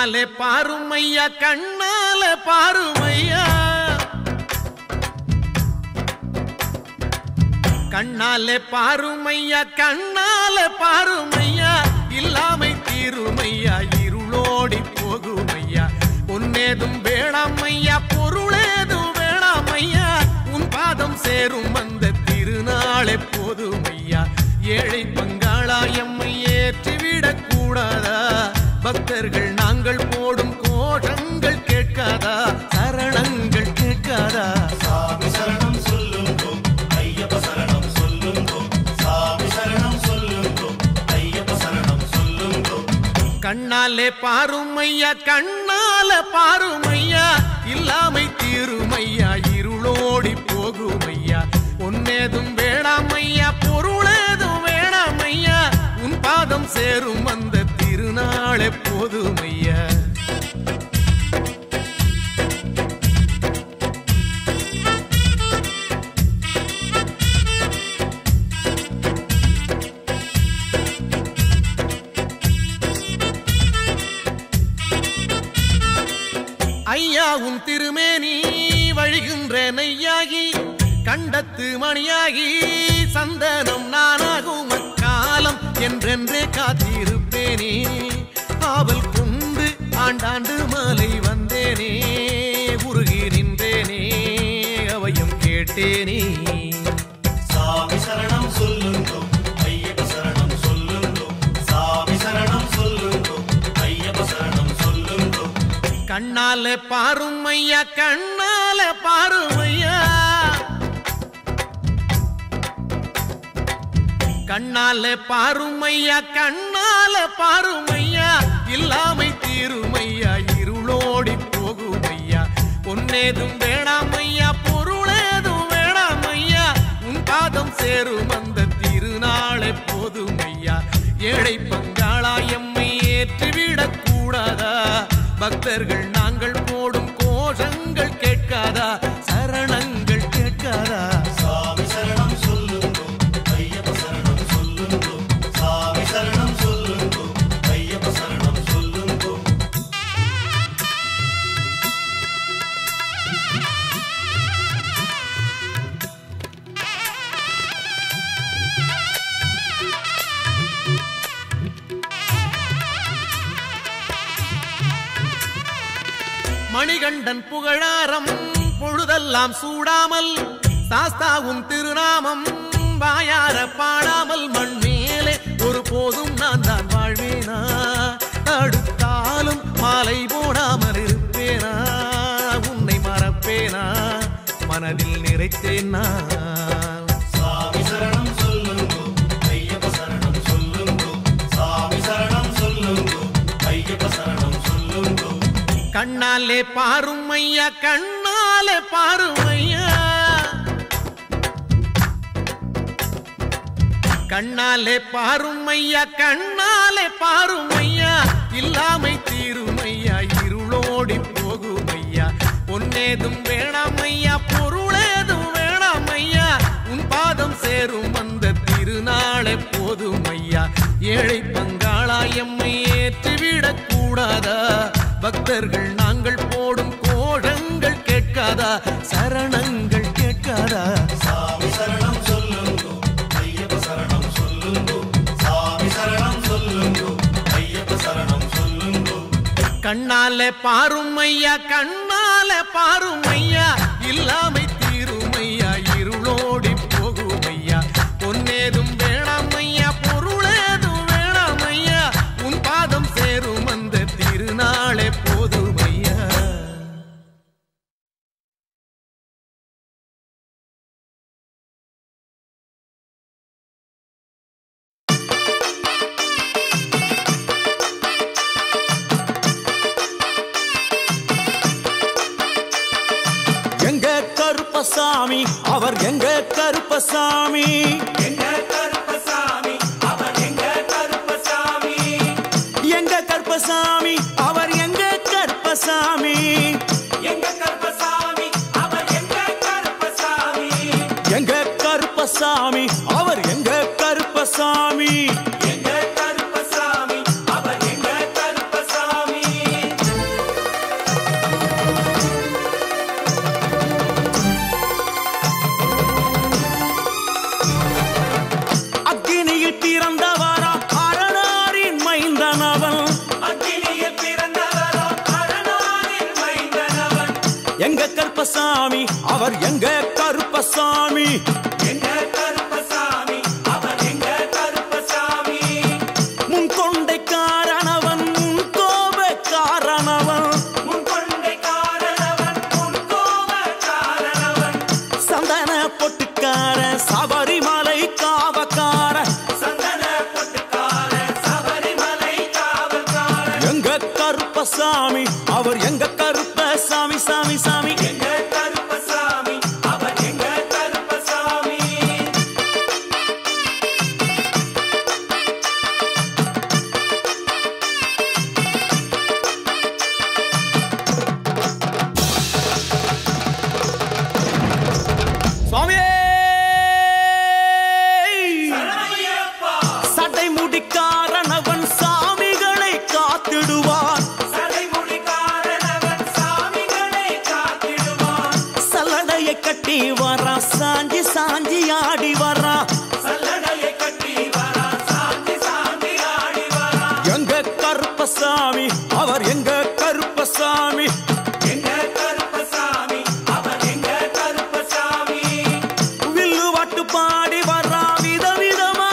கண்ணாலே பாருமையா கண்ணாலே பாருமையா கண்ணாலே பாருமையா கண்ணாலே பாருமையா இல்லாமை தீருமையா இருளோடி போகுமையா பொன்னேதும் வேணாமையா பொருளேதும் வேணாமையா உன் பாதம் சேரும் அந்த திருநாளே போதுமையா ஏழை பங்காளா எம்மை ஏற்றிவிடக் கூடாதா பக்தர்கள் நாங்கள் போடும் கோஷங்கள் கேட்காதா சரணங்கள் கேட்காதா சாமி சரணம் சொல்லுங்கோ ஐயப்ப சரணம் சொல்லுங்கோ சாமி சரணம் சொல்லுங்கோ ஐயப்ப சரணம் சொல்லுங்கோ கண்ணாலே பாருமையா கண்ணாலே பாருமையா இல்லாமை தீருமையா இருளோடி போகுமையா பொன்னேதும் வேணாமையா பொருளேதும் வேணாமையா உன் பாதம் சேரும் அந்த திருநாளே போதுமையா ஐயா உன் திருமேனி வழிகின்ற நெய்யாகி கண்டத்து மணியாகி சந்தனம் நானாகும் அக்காலம் என்றென்றே காத்திருப்பேனே ஆவல் கொண்டு ஆண்டாண்டு மாலை வந்தேனே உருகி நின்றேனே அவையும் கேட்டேனே சாமி சரணம் சொல்லுங்கோ ஐயப்ப சரணம் சொல்லுங்கோ சாமி சரணம் சொல்லுங்கோ ஐயப்ப சரணம் சொல்லுங்கோ கண்ணாலே பாருமையா கண்ணாலே பாருமையா கண்ணாலே பாருமையா கண்ணாலே பாருமையா இல்லாமை தீருமையா இருளோடி போகுமையா பொன்னேதும் வேணாமையா பொருளேதும் வேணாமையா உன் பாதம் சேரும் அந்த திருநாளே போதுமையா ஏழை பங்காளா எம்மை ஏற்றிவிடக் கூடாதா பக்தர்கள் நாங்கள் போடும் கோஷங்கள் கேட்காதா சரணங்கள் கேட்காதா சாமி சரணம் சொல்லுங்கோ ஐயப்ப சரணம் சொல்லுங்கோ சாமி சரணம் சொல்லுங்கோ ஐயப்ப சரணம் சொல்லுங்கோ மணிகண்டன் புகழாரம் பொழுதெல்லாம் சூடாமல் சாஸ்தாவும் திருநாமம் வாயார பாடாமல் மண் மேலே ஒரு போதும் நான் தான் வாழ்வேனா தடுத்தாலும் மாலை போடாமல் இருப்பேனா உன்னை மறப்பேனா மனதில் நிறைத்தேனா சாமி சரணம் சொல்லுங்கோ ஐயப்ப சரணம் சொல்லுங்கோ சாமி சரணம் சொல்லுங்கோ ஐயப்ப சரணம் சொல்லுங்கோ கண்ணாலே பாருமையா கண்ணாலே பாருமையா கண்ணாலே பாருமையா கண்ணாலே பாருமையா இல்லாமை தீருமையா இருளோடி போகுமையா பொன்னேதும் வேணாமையா பொருளேதும் வேணாமையா உன் பாதம் சேரும் அந்த திருநாளே போதுமையா ஏழை பங்காளா எம்மை ஏற்றிவிடக் கூடாதா பக்தர்கள் நாங்கள் போடும் கோஷங்கள் கேட்காதா சரணங்கள் கேட்காதா சாமி சரணம் சொல்லுங்கோ ஐயப்ப சரணம் சொல்லுங்கோ சாமி சரணம் சொல்லுங்கோ ஐயப்ப சரணம் சொல்லுங்கோ கண்ணாலே பாருமையா கண்ணாலே பாருமையா இல்லாமை தீருமையா இருளோடி போகுமையா பொன்னேதும் வேணாமையா பொருளேதும் வேணாமையா உன் பாதம் சேரும் அந்த திருநாளே போதுமையா எங்க கருப்பசாமி அவர் எங்க கருப்பசாமி எங்க கருப்பசாமி அவர் எங்க கருப்பசாமி எங்க கருப்பசாமி அவர் எங்க கருப்பசாமி எங்க கருப்பசாமி அவர் எங்க கருப்பசாமி எங்க கருப்பசாமி அவர் எங்க கருப்பசாமி எங்க கருப்பசாமி அவர் எங்க கருப்பசாமி பிறந்தவரா அரணாரின் மைந்தனவன் அக்கினியில் பிறந்தவரோ அரணாரின் மைந்தனவன் எங்க கருப்பசாமி அவர் எங்க கருப்பசாமி எங்க கருப்பசாமி அவர் எங்க கருப்பசாமி முன்கொண்டைக்காரனவன் முன்கோபக்காரனவன் முன்கொண்டைக்காரனவன் முன்கோபக்காரனவன் சந்தன பொட்டுக்கார சபரிமலை காவக்கார சந்தன பொட்டுக்கார சபரிமலை காவல்காரன் எங்க கருப்பசாமி அவர் எங்க கருப்பசாமி சாமி சாமி எங்க கருப்பசாமி அவர் எங்க கருப்பசாமி சுவாமியே சரணமையப்பா சட்டை முடிக்காரனவன் சாமிகளை காத்திடுவான் சடைமுடிக்காரனவன் சாமிகளை காத்திடுவான் சல்லடையை கட்டி வரா சாஞ்சி சாஞ்சி ஆடி வரா சல்லடையை கட்டி வரா சாந்தி சாந்தி ஆடி வரா எங்க கருப்பசாமி அவர் எங்க கருப்பசாமி எங்க கருப்பசாமி அவர் எங்க கருப்பசாமி வில்லு வாட்டு பாடி வரா விதவிதமா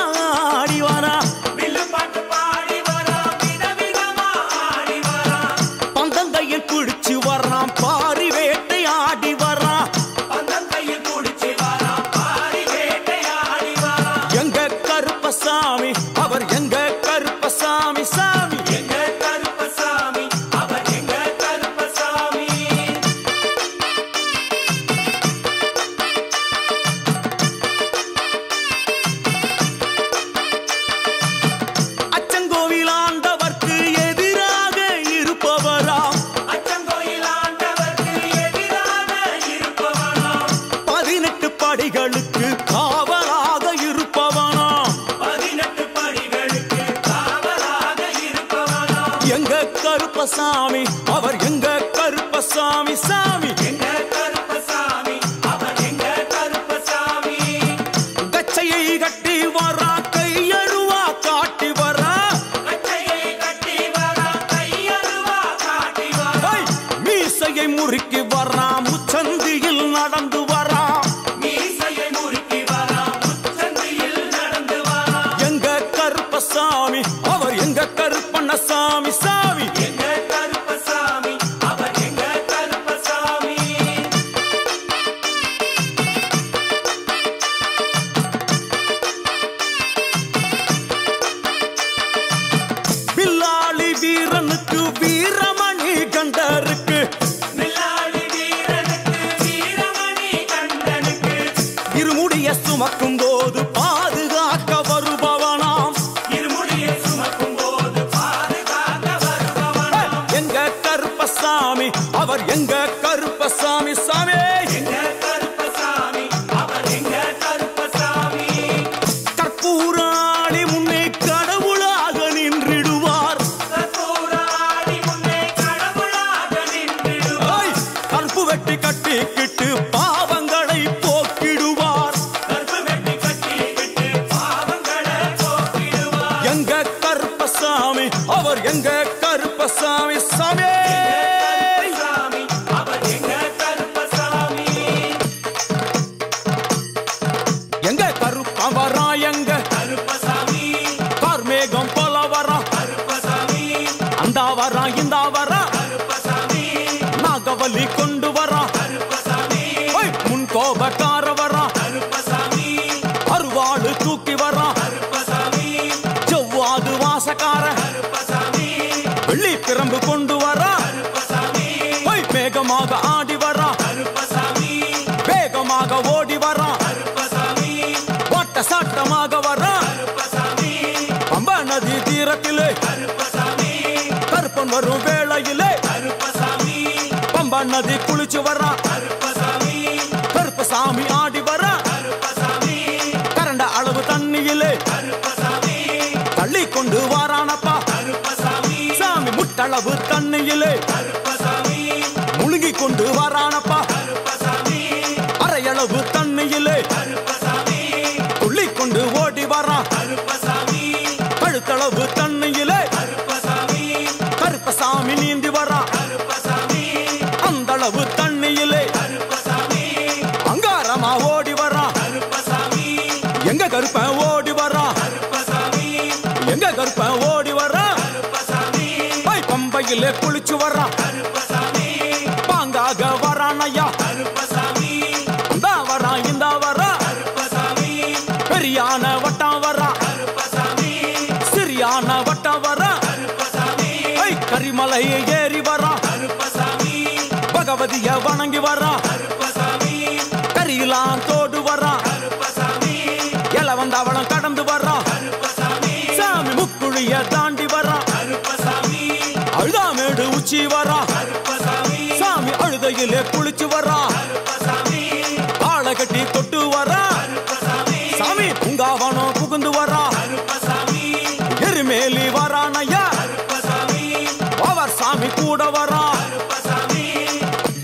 ஆடி வரா வில்லு பாட்டு பாடி வரா விதவிதமா ஆடி வரா பந்தங்கையில் பிடிச்சு வர்றான் பாரி வேட்டை ஆடி வரா பந்தங்கையில் குடிச்சு வரா பாரி வேட்டையாடி வரா எங்க கருப்பசாமி அவர் எங்க கருப்பசாமி சாமி எங்க கருப்பசாமி அவர் எங்க கருப்பசாமி அச்சங்கோவில் ஆண்டவர்க்கு எதிராக இருப்பவராம் அச்சங்கோயில் ஆண்டவர்க்கு எதிராக இருப்பவனாம் 18 படிகளுக்கு காவலாக இருப்பவனாம் 18 படிகளுக்கு காவலாக இருப்பவனாம் எங்க கருப்பசாமி அவர் எங்க கருப்பசாமி சாமி எங்க கருப்பசாமி அவர் எங்க கருப்பசாமி கச்சையை கட்டி வரா கையழுவா காட்டி வரா கச்சையை கட்டி வரா கையருவா காட்டி வரா ஐ, மீசையை முறுக்கி வரா முச்சந்தியில் நடந்து வரா மீசையை முறுக்கி வரா முச்சந்தியில் நடந்து வரா எங்க கருப்பசாமி அவர் எங்க கருப்பண்ணசாமி சாமி எங்க கருப்பசாமி அவர் எங்க கருப்பசாமி வில்லாளி வீரனுக்கு வீரமணி கண்டருக்கு மில்லாளி வீரனுக்கு வீரமணி கண்டனுக்கு இருமுடிய சுமக்கும் போது பாதுகாக்க வருபவனாம் இருமுடியை சுமக்கும் போது பாதுகாக்க வருபவனாம் எங்க கருப்பசாமி அவர் எங்க கருப்பசாமி சாமி எங்க கருப்பசாமி அவர் எங்க கருப்பசாமி கற்பூராளி முன்னே கடவுளாக நின்றிடுவார் கற்பூராடி முன்னே கடவுளாக நின்றிடுவார் ஐ, கற்பு வெட்டி கட்டிக்கிட்டு பாவங்களை போக்கிடுவார் கற்பு வெட்டி கட்டிக்கிட்டு பாவங்களை போக்கிடுவார் எங்க கருப்பசாமி அவர் எங்க கருப்பசாமி சாமி கருப்பசாமி அவர் எங்க கருப்பசாமி எங்க கருப்பம் வரா எங்க கருப்பசாமி கார்மேகம் போல வரா கருப்பசாமி அந்த வரா இந்த வரா கருப்பசாமி நாகவலி கொண்டு வரா கருப்பசாமி ஐ, முன் கோபக்கார வரா கருப்பசாமி அருவாளு தூக்கி வரா கருப்பசாமி செவ்வாது வாசக்கார கருப்பசாமி வெள்ளி பிரம்பு கொண்டு வரா கருப்பசாமி ஐ, வேகமாக ஆடி வரா கருப்பசாமி வேகமாக ஓடி வரா கருப்பசாமி ஓட்ட சாட்டமாக வரா கருப்பசாமி பம்பா நதி தீரத்திலே கருப்பசாமி கருப்பன் வரும் வேளையிலே கருப்பசாமி பம்பா நதி குளிச்சு வரா கருப்பசாமி கருப்பசாமி ஆடி வரா கருப்பசாமி கரண்ட அளவு தண்ணியிலே கருப்பசாமி தள்ளி கொண்டு வாரானப்பா கருப்பசாமி சாமி முட்டளவு தண்ணியிலே கருப்பசாமி முழுகி கொண்டு வாரானப்பா கருப்பசாமி அரையளவு தண்ணியிலே கருப்பசாமி துள்ளி கொண்டு ஓடி வரா கருப்பசாமி எங்க கருப்பன் ஓடி வரான் கருப்பசாமி எங்க கருப்பன் ஓடி வரான் கருப்பசாமி பம்பையிலே குளிச்சு வரான் கருப்பசாமி பாங்காக வரான் ஐயா கருப்பசாமி இந்தா வரான் இந்தா வரான் கருப்பசாமி பெரியான வட்டம் வரான் கருப்பசாமி சிறியான வட்டம் வரான் கருப்பசாமி கரிமலை ஏறி வரான் கருப்பசாமி பகவதிய வணங்கி வரான் கருப்பசாமி கரியெல்லாம் தோடு வரான் கருப்பசாமி எல வந்தவளம் கடந்து வரான் கருப்பசாமி சாமி முக்குழிய தாண்டி வரான் கருப்பசாமி அழுதாமேடு உச்சி வரான் கருப்பசாமி சாமி அழுதையிலே குளிச்சு வரான் கருப்பசாமி ஆளை கட்டி தொட்டு வரான் கருப்பசாமி சாமி பூங்காவனம் புகுந்து வரான் கருப்பசாமி எருமேலி வரான் ஐயா கருப்பசாமி அவர் சாமி கூட வரான் கருப்பசாமி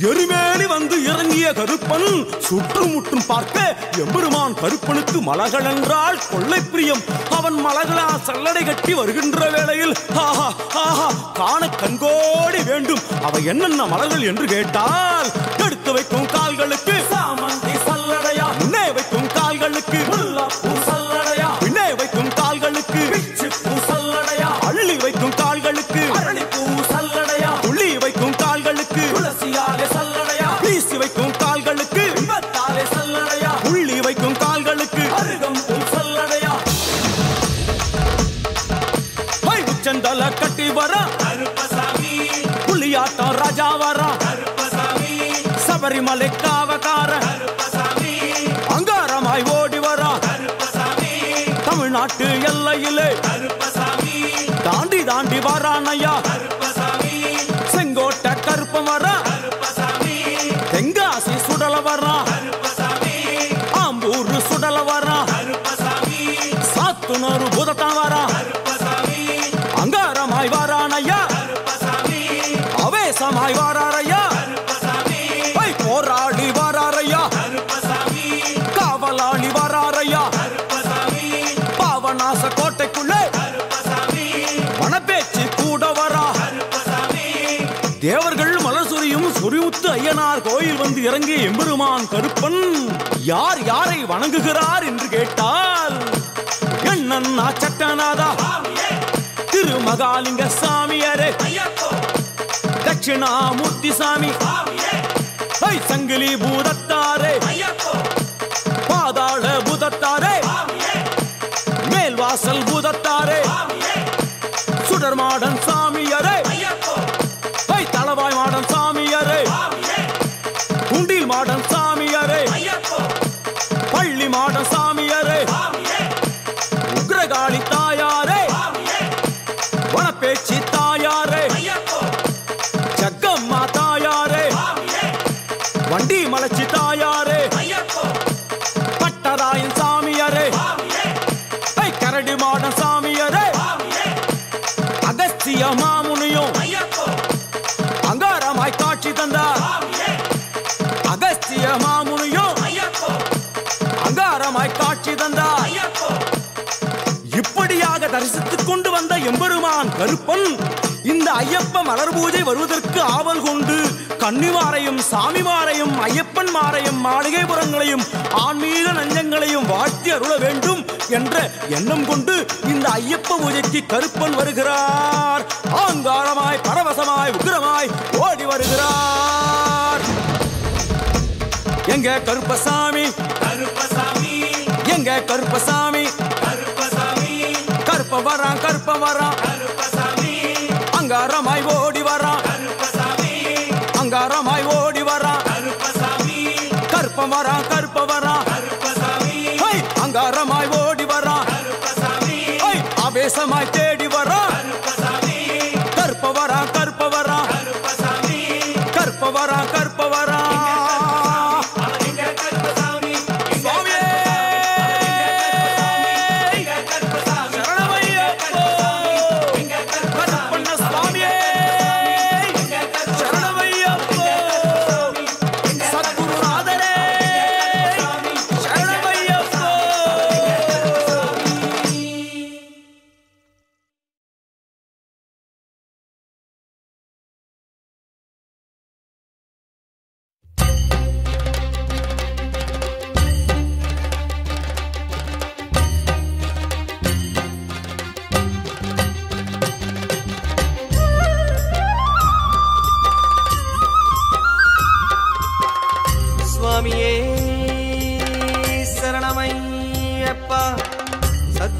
எருமேலி வந்து இறங்கிய கருப்பன் சுற்றுமுற்றும் பார்க்க எம்பெருமான் கருப்பனுக்கு மலர்கள் என்றால் கொள்ளை பிரியம். அவன் மலகளா சல்லடை கட்டி வருகின்ற வேளையில் ஆஹா ஆஹா காண கண்கோடி வேண்டும். அவை என்னென்ன மலர்கள் என்று கேட்டால் எடுத்து வைக்கும் கால்களுக்கு சாமந்தி சல்லடையா, முன்னே வைக்கும் கால்களுக்கு முல்லைப்பூ சல்லடையா, பின்னே வைக்கும் கால்களுக்கு பிச்சிப்பூ சல்லடையா, அள்ளி வைக்கும் கால்களுக்கு அரளிப்பூ சல்லடையா, துள்ளி வைக்கும் கால்களுக்கு துளசியாலே சல்லடையா, வீசி வைக்கும் கால்களுக்கு இன்பத்தாலே சல்லடையா, உள்ளி வைக்கும் கால்களுக்கு அருகம்பூ சல்லடையா. உச்சந்தல கட்டி வர கருப்பசாமி, புலியாட்டம் ராஜா வர கருப்பசாமி, சபரிமலை காவக்கார கருப்பசாமி, அங்காரமாய் ஓடி வர கருப்பசாமி, தமிழ்நாட்டு எல்லையிலே கருப்பசாமி, தாண்டி தாண்டி வரானையா கருப்பசாமி, செங்கோட்டை கருப்பம் வர கருப்பசாமி, தெங்காசி சுடல வர கருப்பசாமி, ஆம்பூர் சுடல வர கருப்பசாமி, சாத்துனூர் புதத்தான் வர கருப்பசாமி, அங்காரமாய் வரானையா கருப்பசாமி, அவேசமாய் வராரையா கருப்பசாமி, போராடி வராரையா கருப்பசாமி, காவலாளி வராரையா கருப்பசாமி, பாவநாச கோட்டைக்குள்ளே கருப்பசாமி, மணப்பேச்சு கூட வரா. கருப்பசாமி, தேவர்கள் மலர் சொரியும் சொரிமுத்து ஐயனார் கோயில் வந்து இறங்கிய எம்பெருமான் கருப்பன் யார் யாரை வணங்குகிறார் என்று கேட்டால் என்னன்னா சட்டநாதா, சாமியே, திருமகாலிங்க சாமியாரே, ஐயப்போ, தட்சிணாமூர்த்தி சாமி, சாமியே, சங்கிலி பூதத்தாரே, ஐயப்போ, பாதாள பூதத்தாரே, சாமியே, மேல்வாசல் பூதத்தாரே, சாமியே, சுடர்மாடன் சாமியாரே, ஐயப்போ, தளவாய் மாடன் சாமியாரே, சாமியே, குண்டில் மாடன் சாமியாரே, ஐயப்போ, பள்ளி மாடன் சாமியாரே, சாமியே, உக்ரகாளி தாயாரே, சாமியே, வனப்பேச்சி தாயாரே, ஐயப்போ, ஜக்கம்மா தாயாரே, சாமியே, வண்டி மலச்சி தாயாரே, ஐயப்போ, பட்டராயன் சாமியாரே, சாமியே, கரடி மாடன் சாமியாரே, சாமியே, அகஸ்திய மாமுனியும் ஐயப்போ, அங்காரமாய் காட்சி தந்தார். சாமியே, அகஸ்திய மாமுனியும் ஐயப்போ, அங்காரமாய் காட்சி தந்தார். ஐயப்போ, இப்படியாக தரிசித்துக் கொண்டு வந்த எம்பெருமான் கருப்பன் இந்த ஐயப்ப மலர் பூஜை வருவதற்கு ஆவல் கொண்டு கன்னிமாரையும் சாமிமாரையும் ஐயப்பன் மாரையும் மாளிகைபுரங்களையும் ஆன்மீக நஞ்சங்களையும் வாழ்த்தி அருள வேண்டும் என்ற எண்ணம் கொண்டு இந்த ஐயப்ப பூஜைக்கு கருப்பன் வருகிறார். ஆங்காரமாய் பரவசமாய் உக்கிரமாய் ஓடி வருகிறார். எங்க கருப்பசாமி, கருப்பசாமி, எங்க கருப்பசாமி, கருப்பசாமி, கருப்ப வரான் கருப்ப வரான், கருப்பசாமி, அங்காரமாய் ஓடி வரான், கருப்பசாமி, அங்காரமாய் ஓடி வரான், கருப்பசாமி, கருப்ப வரான் கருப்ப வரான், கருப்பசாமி, அங்காரமாய் ஓடி வரான், கருப்பசாமி, ஆவேசமாய் தேடி வரான், கருப்பசாமி, கருப்ப வரான் கருப்ப வரான், கருப்பசாமி, கருப்ப வரான் கருப்ப வரான். இங்க கருப்பசாமி, சுவாமியே இங்க கருப்பசாமி, சரணமையப்போ, இங்க கருப்பசாமி, கருப்பண்ண சுவாமியே சரணமையப்போ, சத்குருநாதரே சரணமையப்போ.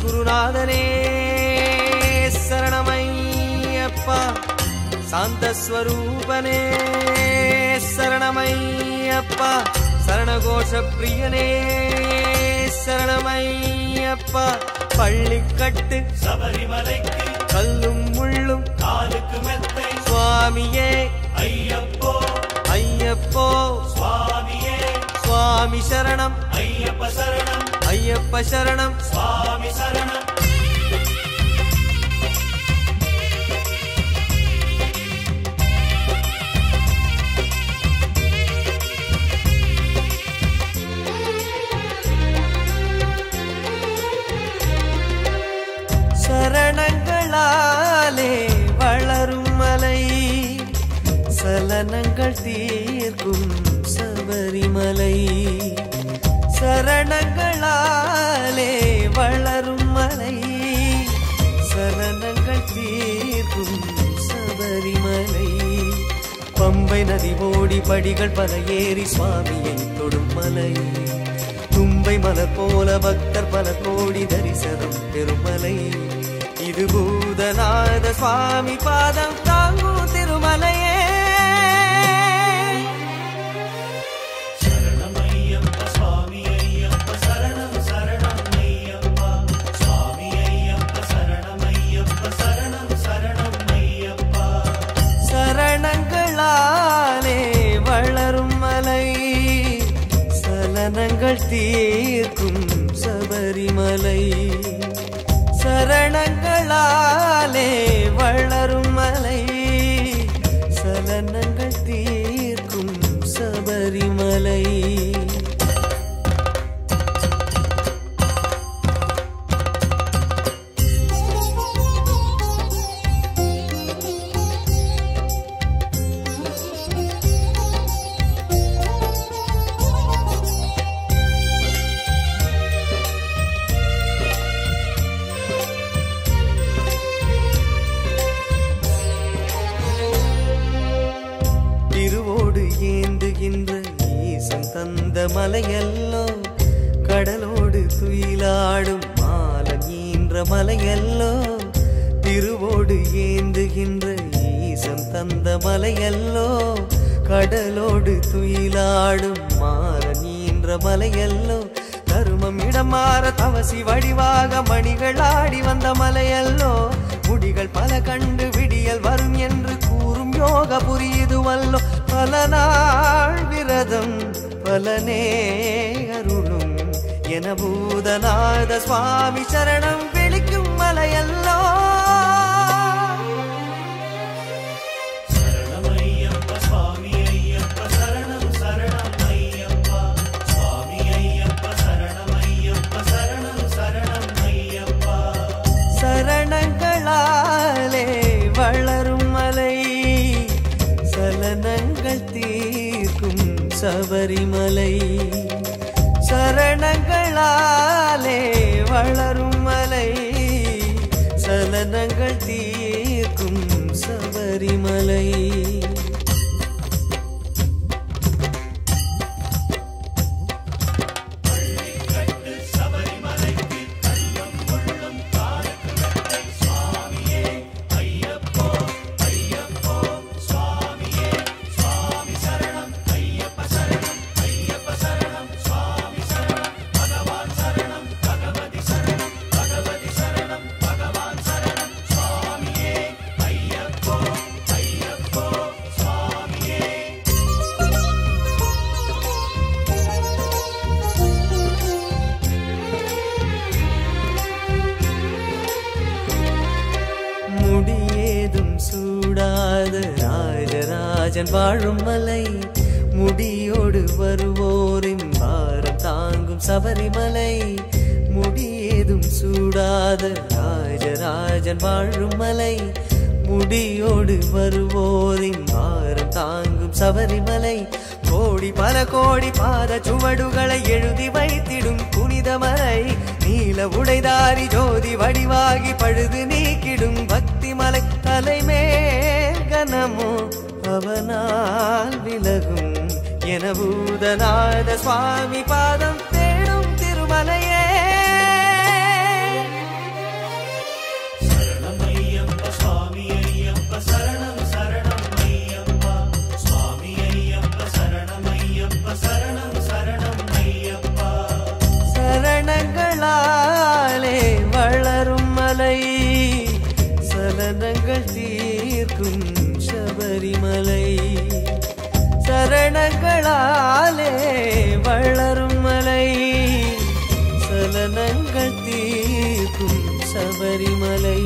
குருநாதனே சரணமையப்பா சாந்தஸ்வரூபனே சரணமையப்பா சரணகோஷ பிரியனே சரணமையப்பா பள்ளிக்கட்டு சபரிமலைக்கு கல்லும் முள்ளும் காலுக்கு மெத்தை சுவாமியே ஐயப்போ ஐயப்போ சுவாமியே சுவாமி சரணம் ஐயப்ப சரணம் ஐயப்ப சரணம் சுவாமி சரணம் சரணங்களாலே வளரும் மலை சலனங்கள் தீர்க்கும் சபரிமலை சரணங்களாலே வளரும் மலை சலனங்கள் தீர்க்கும் சபரிமலை பம்பை நதி ஓடி படிகள் பல ஏறி சுவாமியை தொடும் மலை தும்பை மலர் போல பக்தர் பல கோடி தரிசனம் பெருமலை இது பூதநாத சுவாமி பாதம் தாங்கும் திருமலையே சரணம் ஐயப்ப சுவாமி ஐயப்ப சரணம் சரணம் ஐயப்பா சுவாமி ஐயப்ப சரணம் ஐயப்ப சரணம் சரணம் ஐயப்பா சரணங்களாலே வளரும் மலை சலனங்கள் தீர்க்கும் சபரிமலை சரணங்களாலே வளரும் மலை சலனங்கள் தீர்க்கும் சபரிமலை திருவோடு ஏந்துகின்ற ஈசன் தந்த மலையல்லோ கடலோடு துயிலாடும் மாலன் ஈன்ற மலையல்லோ திருவோடு ஏந்துகின்ற ஈசன் தந்த மலையல்லோ கடலோடு துயிலாடும் மாலன் ஈன்ற மலையல்லோ தருமம் இடம் மாற தவசி வடிவாக மணிகள் ஆடி வந்த மலையல்லோ முடிகள் பல கண்டு விடியல் வரும் என்று கூறும் யோக புரியுதுவல்லோ பல நாள் விரதம் பலனே அருளும் என பூதநாத சுவாமி சரணம் விழிக்கும் மலையல்லோ சரணம் ஐயப்ப சுவாமி ஐயப்ப சரணம் சரணம் ஐயப்பா சுவாமி ஐயப்ப சரணம் ஐயப்ப சரணம் சரணம் ஐயப்பா சரணங்களாலே வளரும் மலை சலனங்கள் தீர்க்கும் சபரிமலை சரணங்களாலே வளரும் மலை சலனங்கள் தீர்க்கும் சபரிமலை சபரிமலைக்கு கல்லும் முள்ளும் காலுக்கு மெத்தை சுவாமியே ஐயப்போ ஐயப்போ சுவாமியே சுவாமி சரணம் ஐயப்ப சரணம் ஐயப்ப சரணம் சுவாமி சரணம் பகவான் சரணம் பகவதி சரணம் பகவதி சரணம் பகவான் சரணம் சுவாமியே ஐயப்போ ஐயப்போ சுவாமியே முடியேதும் சூடாத ராஜராஜன் வாழும் மலை முடியோடு வருவோரின் பாரம் தாங்கும் சபரிமலை முடியேதும் சூடாத ராஜராஜன் வாழும் மலை முடியோடு வருவோரின் பாரம் தாங்கும் சபரிமலை கோடி பல கோடி பாத சுவடுகளை எழுதி வைத்திடும் புனிதமலை நீல உடைதாரி ஜோதி வடிவாகி பழுது நீக்கிடும் பக்தி மலை தலைமேல் கனமோ அவனால் விலகும் என பூதநாத சுவாமி பாதம் தேடும் திருமலையே சபரிமலை சலனங்கள் தீர்க்கும் சபரிமலை சரணங்களாலே வளரும் மலை சலனங்கள் தீர்க்கும் சபரிமலை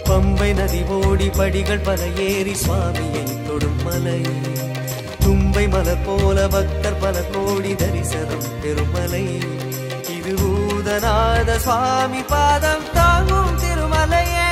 பம்பை நதி ஓடி படிகள் பல ஏறி சுவாமியை தொடும் மலை தும்பை மலர் போல பக்தர் பல கோடி தரிசனம் பெருமலை இது பூதநாத சுவாமி பாதம் தாங்கும் திருமலையே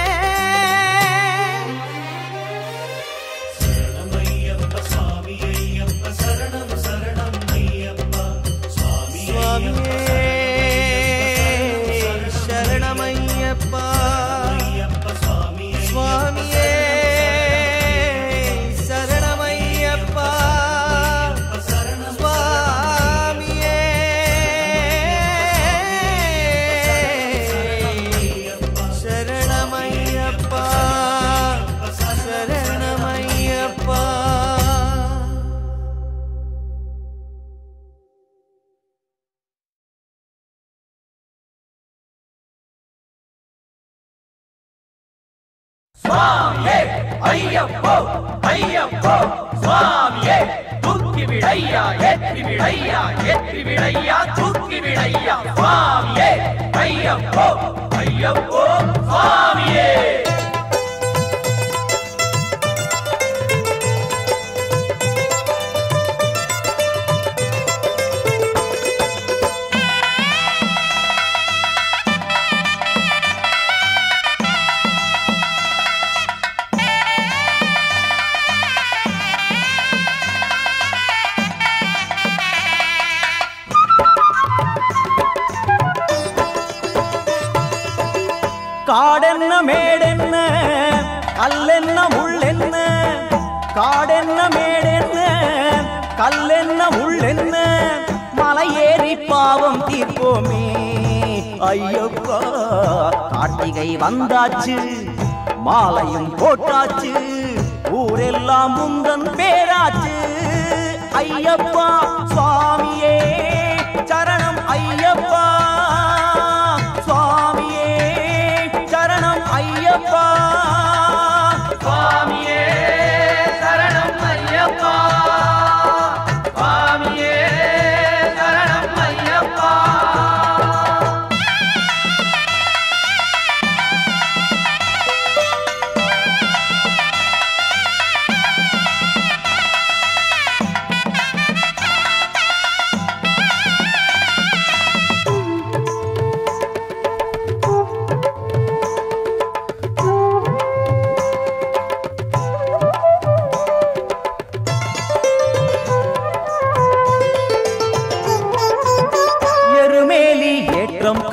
சுவாமியே ஐயப்போ ஐயப்போ சுவாமியே தூக்கி விடையா ஏற்றி விடையா ஏற்றி விடையா தூக்கி விடையா சுவாமியே ஐயப்போ ஐயப்போ சுவாமியே காடென்ன மேடென்ன கல்லென்ன முள்ளென்ன காடென்ன மேடென்ன கல்லென்ன முள்ளென்ன மலை ஏறி பாவம் தீர்ப்போமே ஐயப்பா கார்த்திகை வந்தாச்சு மாலையும் போட்டாச்சு ஊரெல்லாம் முந்தன் பேராச்சு ஐயப்பா சுவாமியே சரணம் ஐயப்பா சுவாமியே சரணம் ஐயப்பா சுவாமியே சரணம் ஐயப்பா சுவாமியே சரணம் ஐயப்பா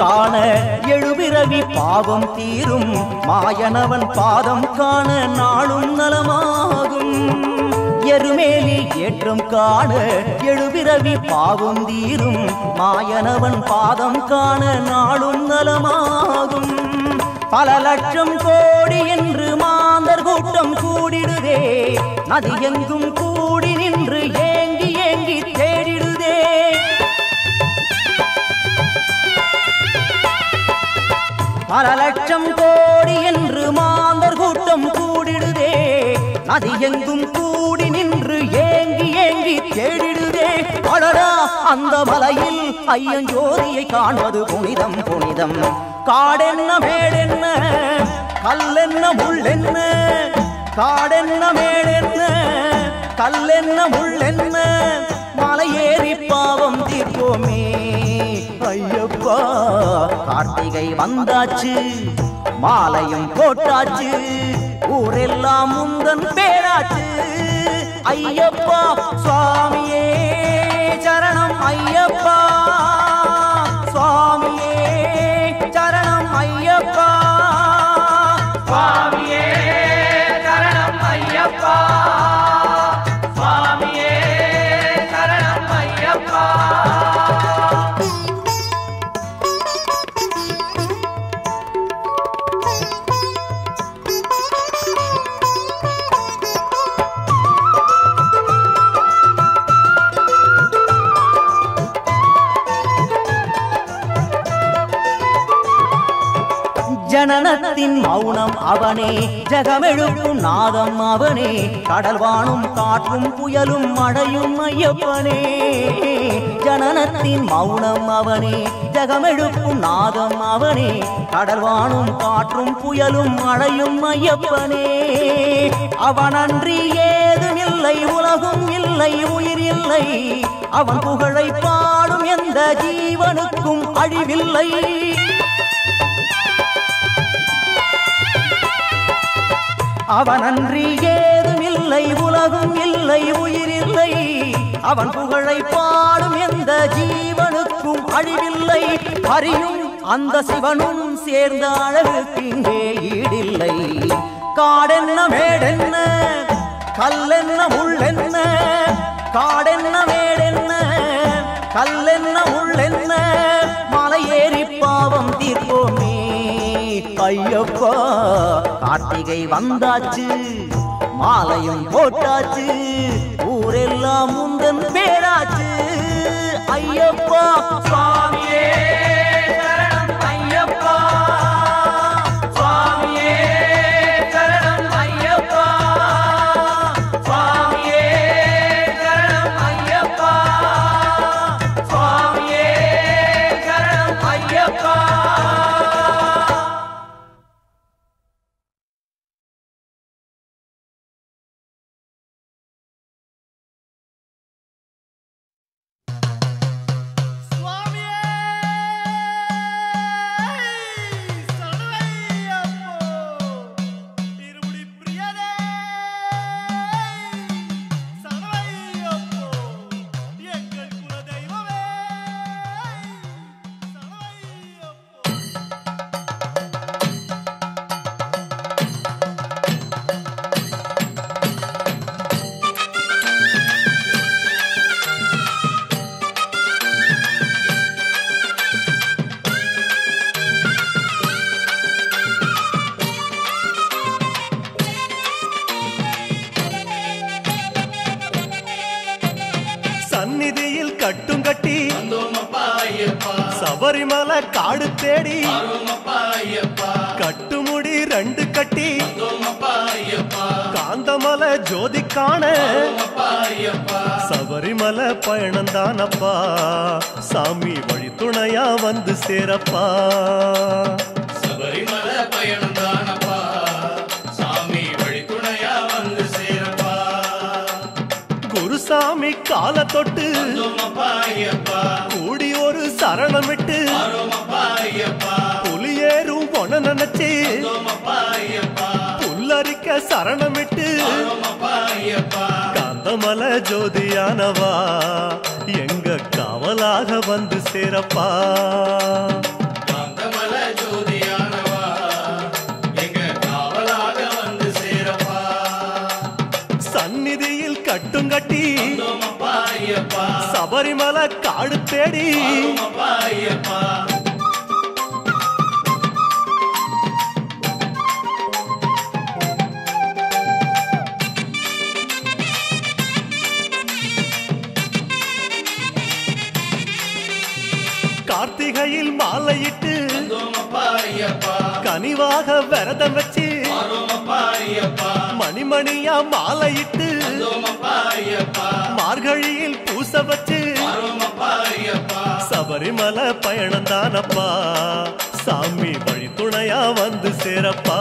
காண எழுபிறவி பாவம் தீரும் மாயனவன் பாதம் காண நாளும் நலமாகும் எருமேலி ஏற்றம் காண எழுபிறவி பாவம் தீரும் மாயனவன் பாதம் காண நாளும் நலமாகும் பல லட்சம் கோடி என்று மாந்தர் கூட்டம் கூடிடுதே நதி எங்கும் கூடி நின்று ஏங்கி ஏங்கி தேடிடுதே பல லட்சம் கோடி என்று மாந்தர் கூட்டம் கூடிடுதே நதி எங்கும் கூடி நின்று ஏங்கி ஏங்கி தேடிடுதே அடடா அந்த மலையில் ஐயஞ்சோதியை காண்பது புனிதம் புனிதம் காடென்ன மேடென்ன கல்லென்ன முள்ளென்ன காடென்ன மேடென்ன கல்லென்ன முள்ளென்ன மலை ஏறி பாவம் தீர்ப்போமே ஐயப்பா கார்த்திகை வந்தாச்சு மாலையும் போட்டாச்சு ஊரெல்லாம் முந்தன் பேராச்சு ஐயப்பா சுவாமியே சரணம் ஐயப்பா சுவாமியே சரணம் ஐயப்பா சுவாமியே சரணம் ஐயப்பா சுவாமியே சரணம் ஐயப்பா ஜனனத்தின் மௌனம் அவனே, ஜகமெழுப்பும் நாதம் அவனே, கடல் வானும் காற்றும் புயலும் மழையும் ஐயப்பனே. ஜனனத்தின் மௌனம் அவனே, ஜகமெழுப்பும் நாதம் அவனே, கடல் வானும் காற்றும் புயலும் மழையும் ஐயப்பனே. அவனன்றி ஏதுமில்லை, உலகும் இல்லை, உயிர் இல்லை, அவன் புகழை பாடும் எந்த ஜீவனுக்கும் அழிவில்லை. அவனன்றி ஏதுமில்லை, உலகும் இல்லை, உயிர் இல்லை, அவன் புகழை பாடும் எந்த ஜீவனுக்கும் அழிவில்லை. ஹரியும் அந்த சிவனும் சேர்ந்த அழகுக்கு இங்கே ஈடில்லை. காடென்ன மேடென்ன, கல்லென்ன முள்ளென்ன, காடென்ன மேடென்ன, கல்லென்ன முள்ளென்ன, மலை ஏறி பாவம் தீர்ப்போமே ஐயப்பா. கார்த்திகை வந்தாச்சு, மாலையும் போட்டாச்சு, ஊரெல்லாம் முந்தன் பேராச்சு ஐயப்பா. சுவாமியே சரணம் ஐயப்பா, சுவாமியே சரணம் ஐயப்பா, சுவாமியே சரணம் ஐயப்பா, சுவாமியே சரணம் ஐயப்பா. சந்நிதியில் கட்டும் கட்டி சபரிமலை காடு தேடி கட்டுமுடி 2 கட்டி காந்தமலை ஜோதி காண சபரிமலை பயணந்தானப்பா. சாமி வழி துணையா வந்து சேரப்பா. சபரிமலை பயணந்தானப்பா, சாமி வழி துணையா வந்து சேரப்பா. குருசாமி கால தொட்டு கூடி ஒரு சரணமிட்டு புலியேறும் பொன நினைச்சு புல்லரிக்க சரணமிட்டு காந்தமலை ஜோதியானவா எங்க காவலாக வந்து சேரப்பா. காந்தமலை ஜோதியானவா எங்க காவலாக வந்து சேரப்பா. சந்நிதியில் கட்டும் கட்டி சபரிமலை காடு தேடி கார்த்திகையில் மாலையிட்டு கனிவாக விரதம் வச்சு மணிமணியா மாலையிட்டு மார்கழியில் பூச வச்சு சபரிமலை பயணந்தானப்பா. சாமி வழி துணையா வந்து சேரப்பா.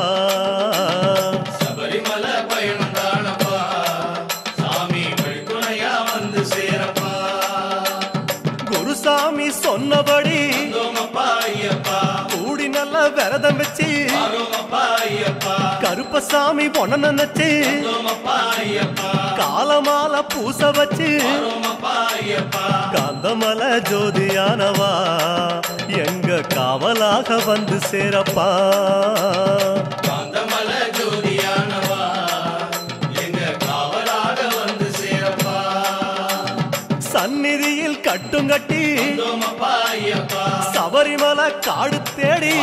சபரிமலை பயணந்தானப்பா, சாமி வழி துணையா வந்து சேரப்பா. குருசாமி சொன்னபடி கூடி நல்ல விரதம் வச்சு கருப்பசாமி பொண்ண நினைச்சு காலமால பூச வச்சு காந்தமலை ஜோதியானவா எங்க காவலாக வந்து சேரப்பா. காந்தமலை ஜோதியானவா எங்க காவலாக வந்து சேரப்பா. சந்நிதியில் கட்டும் கட்டி சபரிமலை காடு தேடி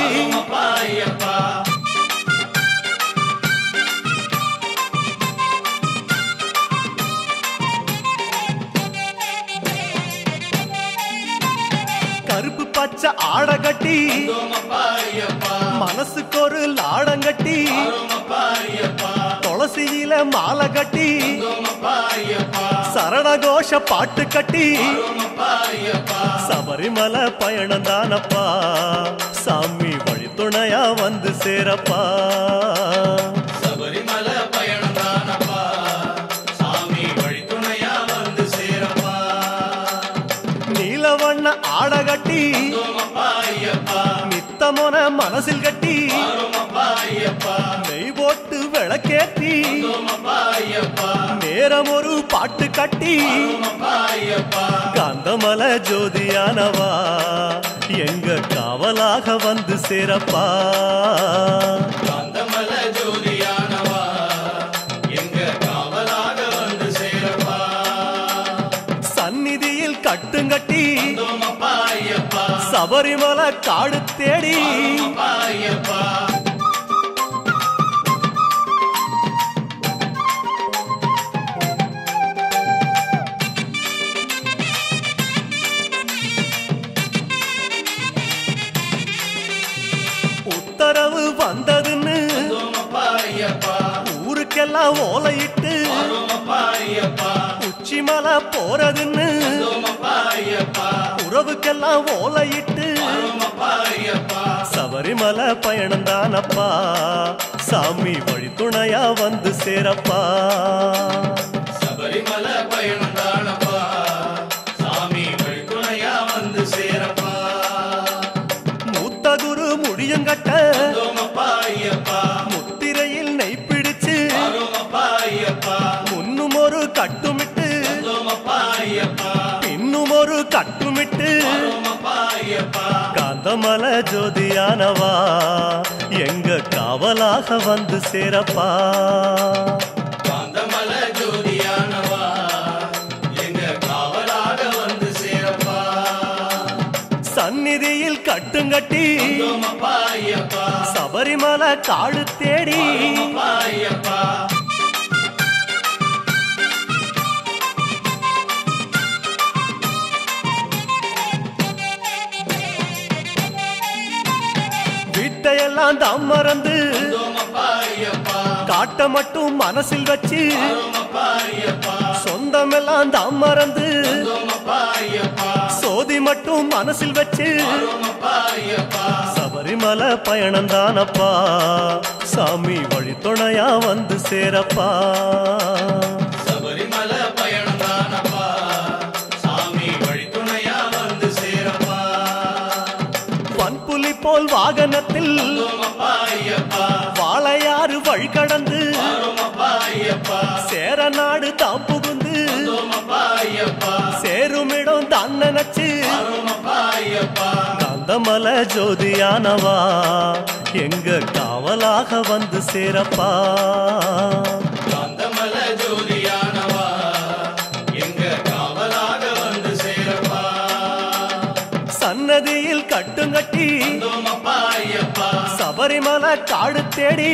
கருப்பு பச்சை ஆட கட்டி மனச மனசுக்கு ஒரு லாடங்கட்டி துளசியில மாலை கட்டி சரணகோஷ பாட்டு கட்டி சபரிமலை பயணம் தானப்பா சாமி வழி துணையா வந்து சேரப்பா சபரிமலை பயணம் தானப்பா சாமி வழி துணையா வந்து சேரப்பா நீலவண்ண ஆட கட்டி நித்தமோன மனசில் கட்டி நெய் போட்டு விளக்கேற்றி நேரம் ஒரு பாட்டு கட்டி காந்தமலை ஜோதியானவா எங்க காவலாக வந்து சேரப்பா காந்தமலை ஜோதியானவா எங்க காவலாக வந்து சேரப்பா சந்நிதியில் கட்டுங்கட்டி சபரிமலை காடு தேடி உத்தரவு வந்ததுன்னு ஊருக்கெல்லாம் ஓலையிட்டு உச்சிமலை போறதுன்னு உறவுக்கெல்லாம் ஓலையிட்டு சபரிமலை பயணம் தானப்பா சாமி வழி துணையா வந்து சேரப்பா சபரிமலை பயணம் தானப்பா சாமி வழி துணையா வந்து சேரப்பா மூத்த குரு முடியுங்கட்ட முத்திரையில் நெய் பிடிச்சு முன்னும் ஒரு கட்டுமிட்டு இன்னும் ஒரு கட்டுமிட்டு காந்தமலை ஜோதியானவா எங்க காவலாக வந்து சேரப்பா காந்தமலை ஜோதியானவா எங்க காவலாக வந்து சேரப்பா சந்நிதியில் கட்டுங்கட்டி சபரிமலை காடு தேடி வீட்டையெல்லாம் தாம் மறந்து காட்ட மட்டும் மனசில் வச்சு சொந்தமெல்லாம் தாம் மறந்து சோதி மட்டும் மனசில் வச்சு சபரிமலை பயணம் தானப்பா சாமி வழி துணையா வந்து சேரப்பா சபரிமலை பயணம் தானப்பா சாமி வழி துணையா வந்து சேரப்பா வன்புலி போல் வாகனத்தில் வாழையாறு வழி கடந்து சேர நாடு தாம் புகுந்து சேருமிடம் தான் நினைச்சு காந்தமலை ஜோதியானவா எங்க காவலாக வந்து சேரப்பா காந்தமலை ஜோதியானவா எங்க காவலாக வந்து சேரப்பா சன்னதியில் கட்டுங்கட்டி சபரிமலை காடு தேடி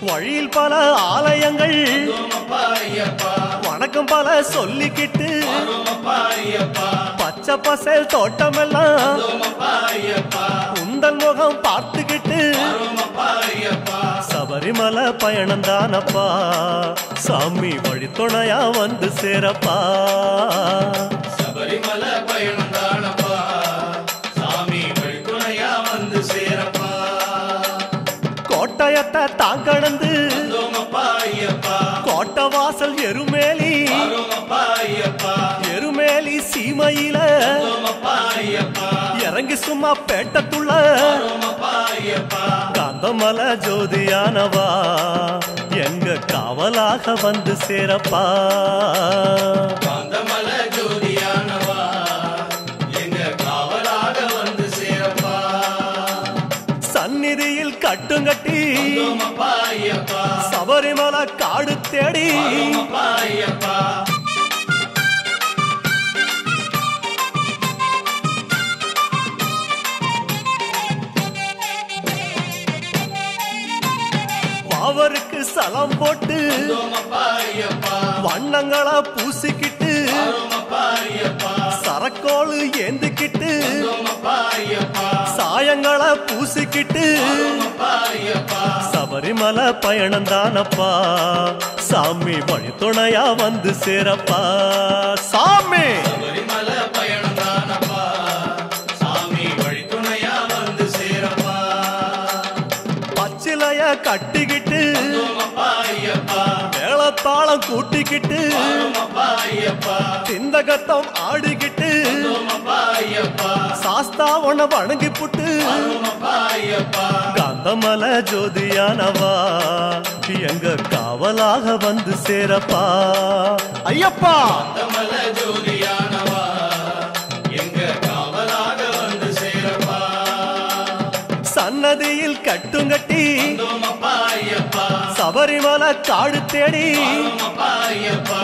வழியில் பல ஆலயங்கள் வணக்கம் பல சொல்லிக்கிட்டு பச்சை பசேல் தோட்டமெல்லாம் உந்தல் முகம் பார்த்துக்கிட்டு சபரிமலை பயணம் தானப்பா சாமி வழி துணையா வந்து சேரப்பா சபரிமலை பயணம் தானப்பா சாமி வழி துணையா வந்து சேரப்பா கோட்டயத்தை தான் கடந்து கோட்டை வாசல் எருமேலி எருமேலி சீமையில இறங்கி சும்மா பேட்டத்துள்ள காந்தமலை ஜோதியானவா எங்க காவலாக வந்து சேரப்பா காந்தமலை ஜோதியானவா எங்க காவலாக வந்து சேரப்பா சந்நிதியில் கட்டுங்கட்டி சபரிமலை காடு தேடி சலம் போட்டு வந்தோமப்பா ஐயப்பா வண்ணங்களா பூசிக்கிட்டு வரோமப்பா ஐயப்பா சரக்கோளு ஏந்திக்கிட்டு வந்தோமப்பா ஐயப்பா சாயங்களா பூசிக்கிட்டு வரோமப்பா ஐயப்பா சபரிமலை பயணம் தானப்பா சாமி வழி துணையா வந்து சேரப்பா சாமி சபரிமலை பயணம் தானப்பா சாமி வழித்துணையா வந்து சேரப்பா பச்சிலைய கட்டிக்கிட்டு வந்தோமப்பா ஐயப்பா மேளத்தாளம் கூட்டிக்கிட்டு வரோமப்பா ஐயப்பா திந்தகத்தம் ஆடிக்கிட்டு வந்தோமப்பா ஐயப்பா சாஸ்தா உன வணங்கி புட்டு வரோமப்பா ஐயப்பா காந்தமலை ஜோதியானவா எங்க காவலாக வந்து சேரப்பா ஐயப்பா கமல ஜோதியானவா எங்க காவலாக வந்து சேரப்பா சன்னதியில் கட்டுங்கட்டி வந்தோமப்பா ஐயப்பா சபரிமலை காடு தேடி வரோமப்பா ஐயப்பா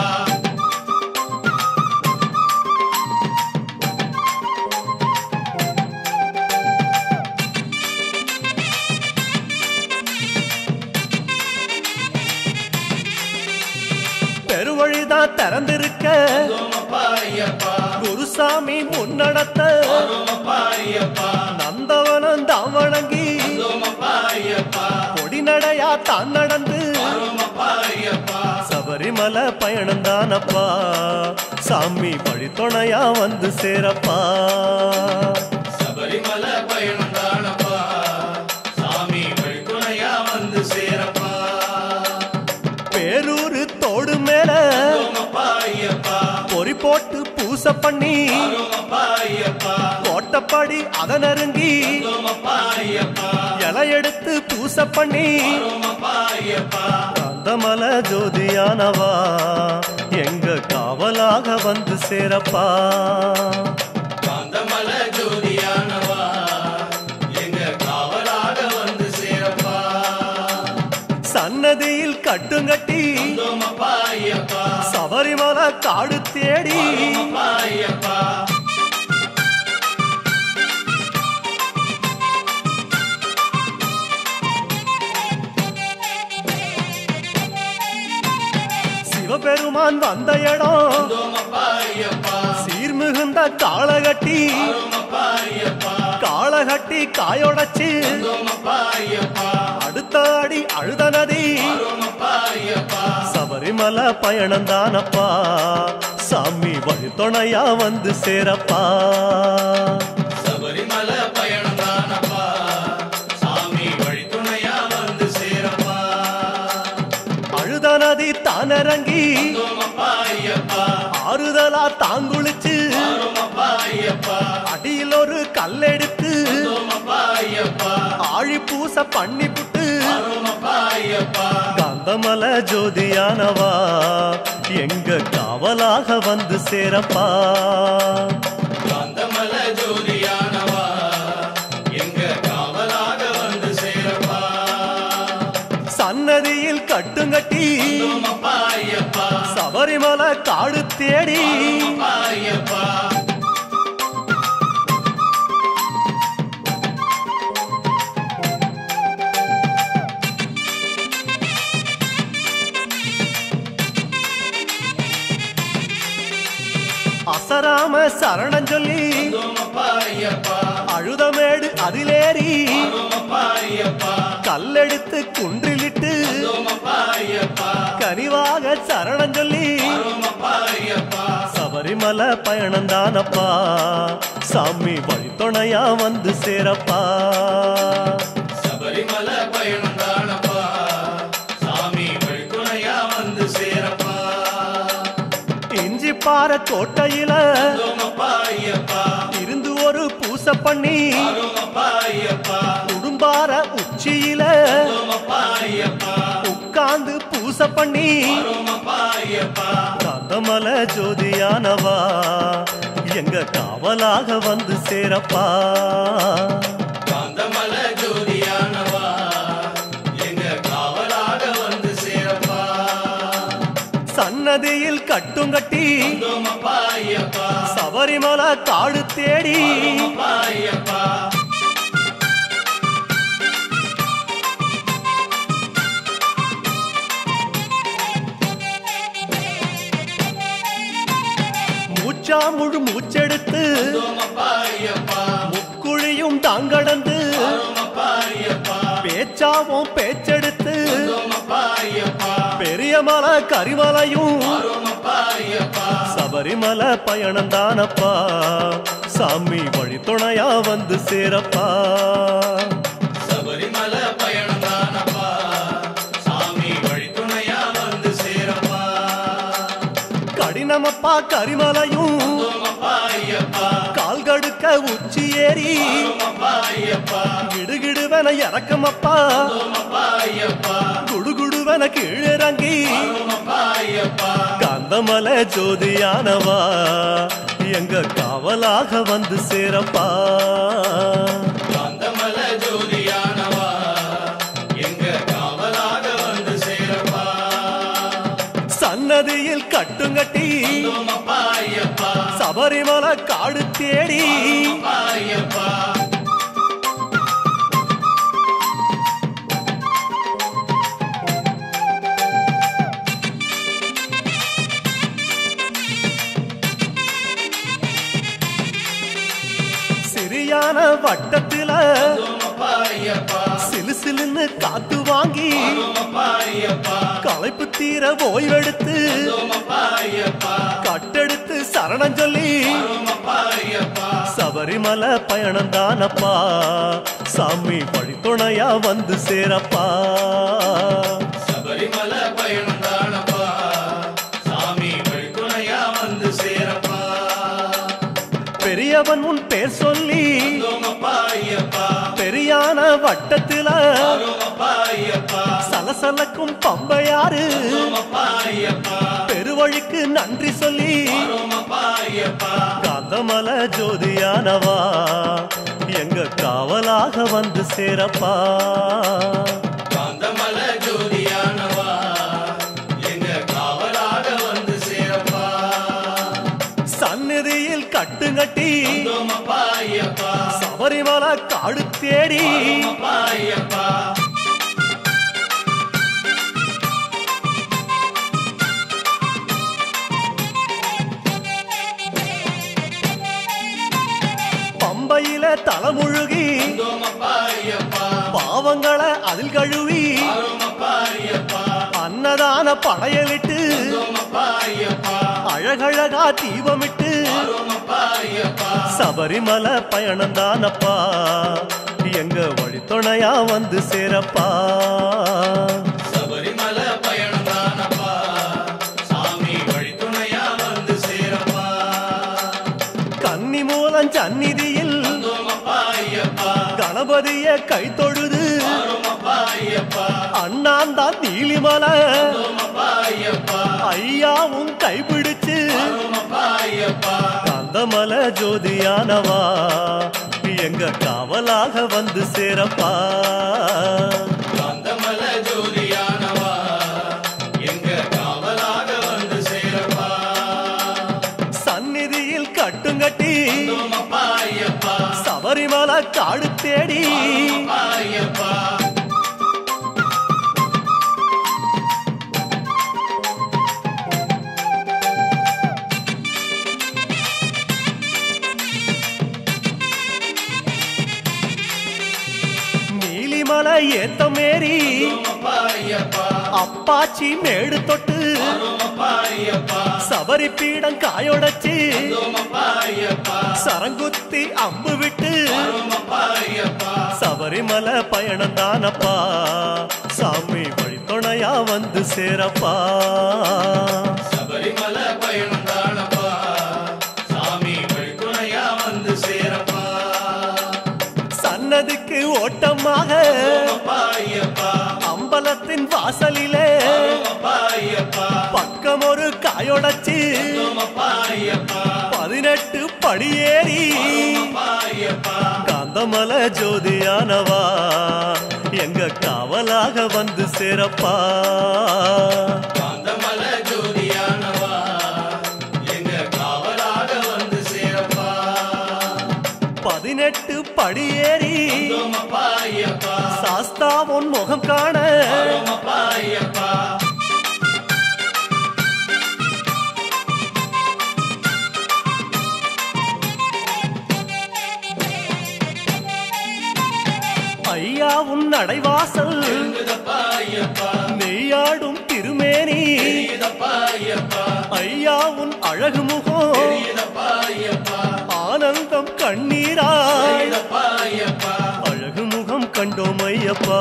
பெருவழிதான் திறந்திருக்க வந்தோமப்பா ஐயப்பா குருசாமி முன்னடத்த வரோமப்பா ஐயப்பா நந்தவனம் தான் வணங்கி வந்தோமப்பா ஐயப்பா கொடிநடையா தான் நடந்து வரோமப்பா ஐயப்பா சபரிமலை பயணம் தானப்பா சாமி வழி துணையா வந்து சேரப்பா சபரிமலை பயணம் தானப்பா சாமி வழித்துணையா வந்து சேரப்பா பேரூரு தோடு மேல வந்தோமப்பா ஐயப்பா பொறி போட்டு பூசை பண்ணி வரோமப்பா ஐயப்பா கோட்டப்படி அத நெருங்கி வந்தோமப்பா ஐயப்பா இலை எடுத்து பூசை பண்ணி வரோமப்பா ஐயப்பா காந்தமலை ஜோதியானவா எங்க காவலாக வந்து சேரப்பா காந்தமல ஜோதியானவா எங்க காவலாக வந்து சேரப்பா சன்னதியில் கட்டுங்கட்டி வந்தோமப்பா ஐயப்பா சபரிமலை காடு தேடி வரோமப்பா ஐயப்பா சிவபெருமான் வந்த இடம் வந்தோமப்பா ஐயப்பா சீர்மிகுந்த காளகட்டி வரோமப்பா ஐயப்பா காளகட்டி காயோடச்சு வந்தோமப்பா ஐயப்பா அடுத்த அடி அழுத நதி வரோமப்பா ஐயப்பா சபரிமலை பயணம் தானப்பா சாமி வழி துணையா வந்து சேரப்பா சபரிமலை பயணம் தானப்பா சாமி வழித்துணையா வந்து சேரப்பா அழுத நதி தானிறங்கி வந்தோமப்பா ஐயப்பா ஆறுதலா தாங்குளிச்சு வரோமப்பா ஐயப்பா அடியில் ஒரு கல்லெடுத்து வந்தோமப்பா ஐயப்பா ஆழி பூச பண்ணி புட்டு வரோமப்பா ஐயப்பா காந்தமலை ஜோதியானவா எங்க காவலாக வந்து சேரப்பா காந்தமல ஜோதியானவா எங்க காவலாக வந்து சேரப்பா சன்னதியில் கட்டுங்கட்டி வந்தோமப்பா ஐயப்பா சபரிமலை காடு தேடி வரோமப்பா ஐயப்பா அசராம சரணம் சொல்லி வந்தோமப்பா ஐயப்பா அழுதமேடு அதிலேறி வரோமப்பா ஐயப்பா கல்லெடுத்து குன்றிலிட்டு வந்தோமப்பா ஐயப்பா கனிவாக சரணம் சொல்லி வரோமப்பா ஐயப்பா சபரிமலை பயணம் தானப்பா சாமி வழி துணையா வந்து சேரப்பா சபரிமலை பயணம் தானப்பா சாமி வழித்துணையா வந்து சேரப்பா இஞ்சி பாற கோட்டையில வந்தோமப்பா ஐயப்பா இருந்து ஒரு பூசை பண்ணி வரோமப்பா ஐயப்பா குடும்பார உச்சியில வந்தோமப்பா ஐயப்பா உட்கார்ந்து பூசை பண்ணி வரோமப்பா ஐயப்பா காந்தமலை ஜோதியானவா எங்க காவலாக வந்து சேரப்பா காந்தமல ஜோதியானவா எங்க காவலாக வந்து சேரப்பா சன்னதியில் கட்டுங்கட்டி வந்தோமப்பா ஐயப்பா சபரிமலை காடு தேடி வரோமப்பா ஐயப்பா முழு மூச்செடுத்து அப்பா ஐயப்பா முக்குழியும் தாங்கடந்து அப்பா ஐயப்பா பேச்சாவும் பேச்செடுத்து அப்பா ஐயப்பா பெரிய மலை கரிமலையும் அப்பா ஐயப்பா சபரிமலை பயணம் தானப்பா சாமி வழி துணையா வந்து சேரப்பா சபரிமலை பயணம் தானப்பா சாமி வழி துணையா வந்து சேரப்பா கடினமப்பா கரிமலையும் அப்பா ஐயப்பா கால் கடுக்க உச்சி ஏறி அப்பா ஐயப்பா கிடுகிடுவன இறக்கமப்பா அப்பா ஐயப்பா குடுகுடுவன கீழிறங்கி அப்பா ஐயப்பா காந்தமலை ஜோதியானவா எங்க காவலாக வந்து சேரப்பா காந்தமல ஜோதியானவா எங்க காவலாக வந்து சேரப்பா சன்னதியில் கட்டுங்கட்டி அப்பா ஐயப்பா சபரிமலை காடு தேடி அப்பா ஐயப்பா சிறியான வட்டத்தில அப்பா ஐயப்பா சிலு சிலுன்னு காத்து வாங்கி அப்பா ஐயப்பா களைப்பு தீர ஓய்வெடுத்து அப்பா ஐயப்பா கட்டெடுத்து சரணம் சொல்லி அப்பா ஐயப்பா சபரிமலை பயணம் தானப்பா சாமி வழி துணையா வந்து சேரப்பா சபரிமலை பயணம் தானப்பா சாமி வழி துணையா வந்து சேரப்பா பெரியவன் உன் பேர் சொல்லி அப்பா ஐயப்பா பெரியான வட்டத்தில அப்பா ஐயப்பா சலசலக்கும் பம்பையாறு அப்பா ஐயப்பா பெருவழிக்கு நன்றி சொல்லி அப்பா ஐயப்பா காந்தமலை ஜோதியானவா எங்க காவலாக வந்து சேரப்பா காந்தமல ஜோதியானவா எங்க காவலாக வந்து சேரப்பா சந்நிதியில் கட்டுங்கட்டி அப்பா ஐயப்பா சபரிமலை காடு தேடி அப்பா ஐயப்பா பம்பையில தலைமுழுகி அப்பா ஐயப்பா பாவங்களை அதில் கழுவி அப்பா ஐயப்பா அன்னதான படையலிட்டு அப்பா ஐயப்பா அழகழகா தீபமிட்டு அப்பா ஐயப்பா சபரிமலை பயணம் தானப்பா எங்க வழி துணையா வந்து சேரப்பா சபரிமலை பயணம் தானப்பா சாமி வழி துணையா வந்து சேரப்பா கன்னி மூலம் சந்நிதியில் அப்பா ஐயப்பா கணபதிய கை தொழுது அப்பா ஐயப்பா அண்ணாந்தான் நீலிமலை அப்பா ஐயப்பா ஐயாவும் கைப்பிடிச்சு அப்பா ஐயப்பா காந்தமலை ஜோதியானவா எங்க காவலாக வந்து சேரப்பா காந்தமல ஜோதியானவா எங்க காவலாக வந்து சேரப்பா சந்நிதியில் கட்டுங்கட்டி அப்பா ஐயப்பா சபரிமலை காடு தேடி அப்பா ஐயப்பா நீலிமலை ஏத்தமேரி அப்பா ஐயப்பா அப்பாச்சி மேடு தொட்டு அப்பா ஐயப்பா சபரி பீடம் காயொடச்சு அப்பா ஐயப்பா சரங்குத்தி அம்பு விட்டு அப்பா ஐயப்பா சபரிமலை பயணம் தானப்பா சாமி வழி துணையா வந்து சேரப்பா சபரிமலை பயணம் தானப்பா சாமி வழி துணையா வந்து சேரப்பா சன்னதிக்கு ஓட்டமாக அப்பா ஐயப்பா அம்பலத்தின் வாசலிலே அப்பா ஐயப்பா பக்கம் ஒரு காயொடச்சு அப்பா ஐயப்பா 18 படியேறி அப்பா ஐயப்பா காந்தமலை ஜோதியானவா எங்க காவலாக வந்து சேரப்பா காந்தமல ஜோதியானவா எங்க காவலாக வந்து சேரப்பா 18 படியேறி அப்பா ஐயப்பா சாஸ்தா உன் முகம் காண அப்பா ஐயப்பா ஐயா உன் நடைவாசல் நெருங்குதப்பா ஐயப்பா நெய்யாடும் திருமேனி தெரியுதப்பா ஐயப்பா ஐயா உன் அழகு முகம் தெரியுதப்பா ஐயப்பா ஆனந்தம் கண்ணீராய் தெரியுதப்பா ஐயப்பா அழகு முகம் கண்டோம் ஐயப்பா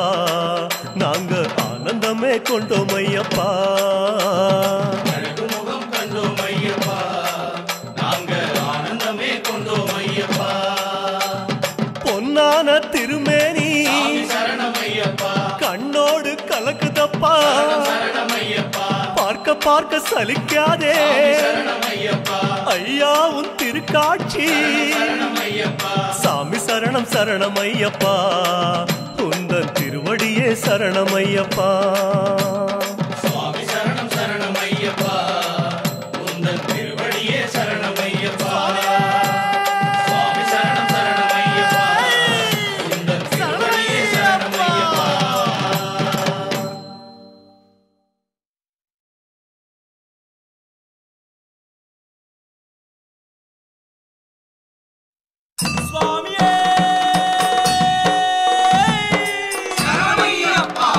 நாங்க ஆனந்தமே கொண்டோம் ஐயப்பா அழகு முகம் கண்டோம் ஐயப்பா நாங்க ஆனந்தமே கொண்டோம் ஐயப்பா பொன்னான திருமேனி சாமி சரணம் ஐயப்பா கண்ணோடு கலக்குதப்பா சரணம் ஐயப்பா பார்க்க பார்க்க சலிக்காதே சரணம் ஐயப்பா ஐயா உன் திருக்காட்சி சரணம் ஐயப்பா சாமி சரணம் சரணம் ஐயப்பா உந்தன் திருவடியே சரணம் ஐயப்பா சுவாமி சரணம் சரணம் ஐயப்பா உந்தன் திருவடியே சரணம் ஐயப்பா சுவாமி சரணம் சரணம் ஐயப்பா உந்தன் திருவடியே சரணம் ஐயப்பா சுவாமியே சரணையப்பா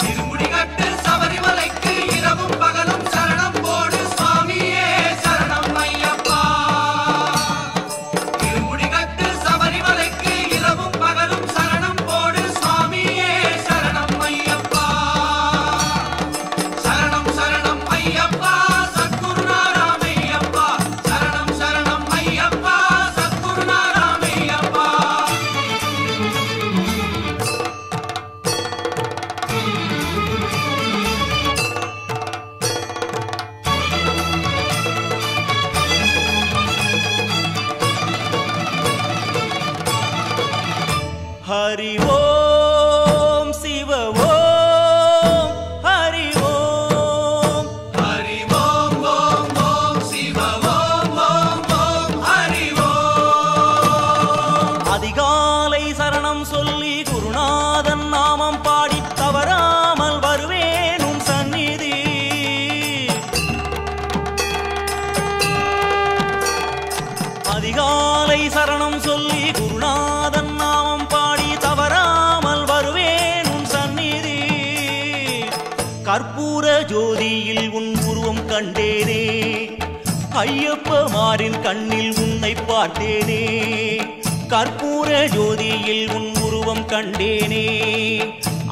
திருமுடிகட்டு சபரிமலைக்கு இரவும் பகலும் சரணம் போடு சுவாமியே சரணம் ஐயப்பா திருமுடிகட்டு சபரிமலைக்கு இரவும் பகலும் சரணம் போடு சுவாமியே சரணம் ஐயப்பா சரணம் சரணம் ஐயப்பா சத்குருநாராமையப்பா சரணம் சரணம் ஐயப்பா சத்குருநாராமையப்பா ஹரி ஓம் சிவ ஓம் ஹரி ஓம் ஹரி ஓம் ஓம் ஓம் சிவ ஓம் ஓம் ஓம் ஹரி ஓம் அதிகாலை சரணம் சொல்லி குருநாதன் நாமம் பாடி தவறாமல் வருவேன் உன் சந்நிதி அதிகாலை சரணம் சொல்லி குருநாதன் நாமம் பாடி தவறாமல் வருவேன் உன் சந்நிதி கற்பூர ஜோதியில் உன் உருவம் கண்டேனே ஐயப்பமாரின் கண்ணில் உன்னை பார்த்தேனே கற்பூர ஜோதியில் உன் உருவம் கண்டேனே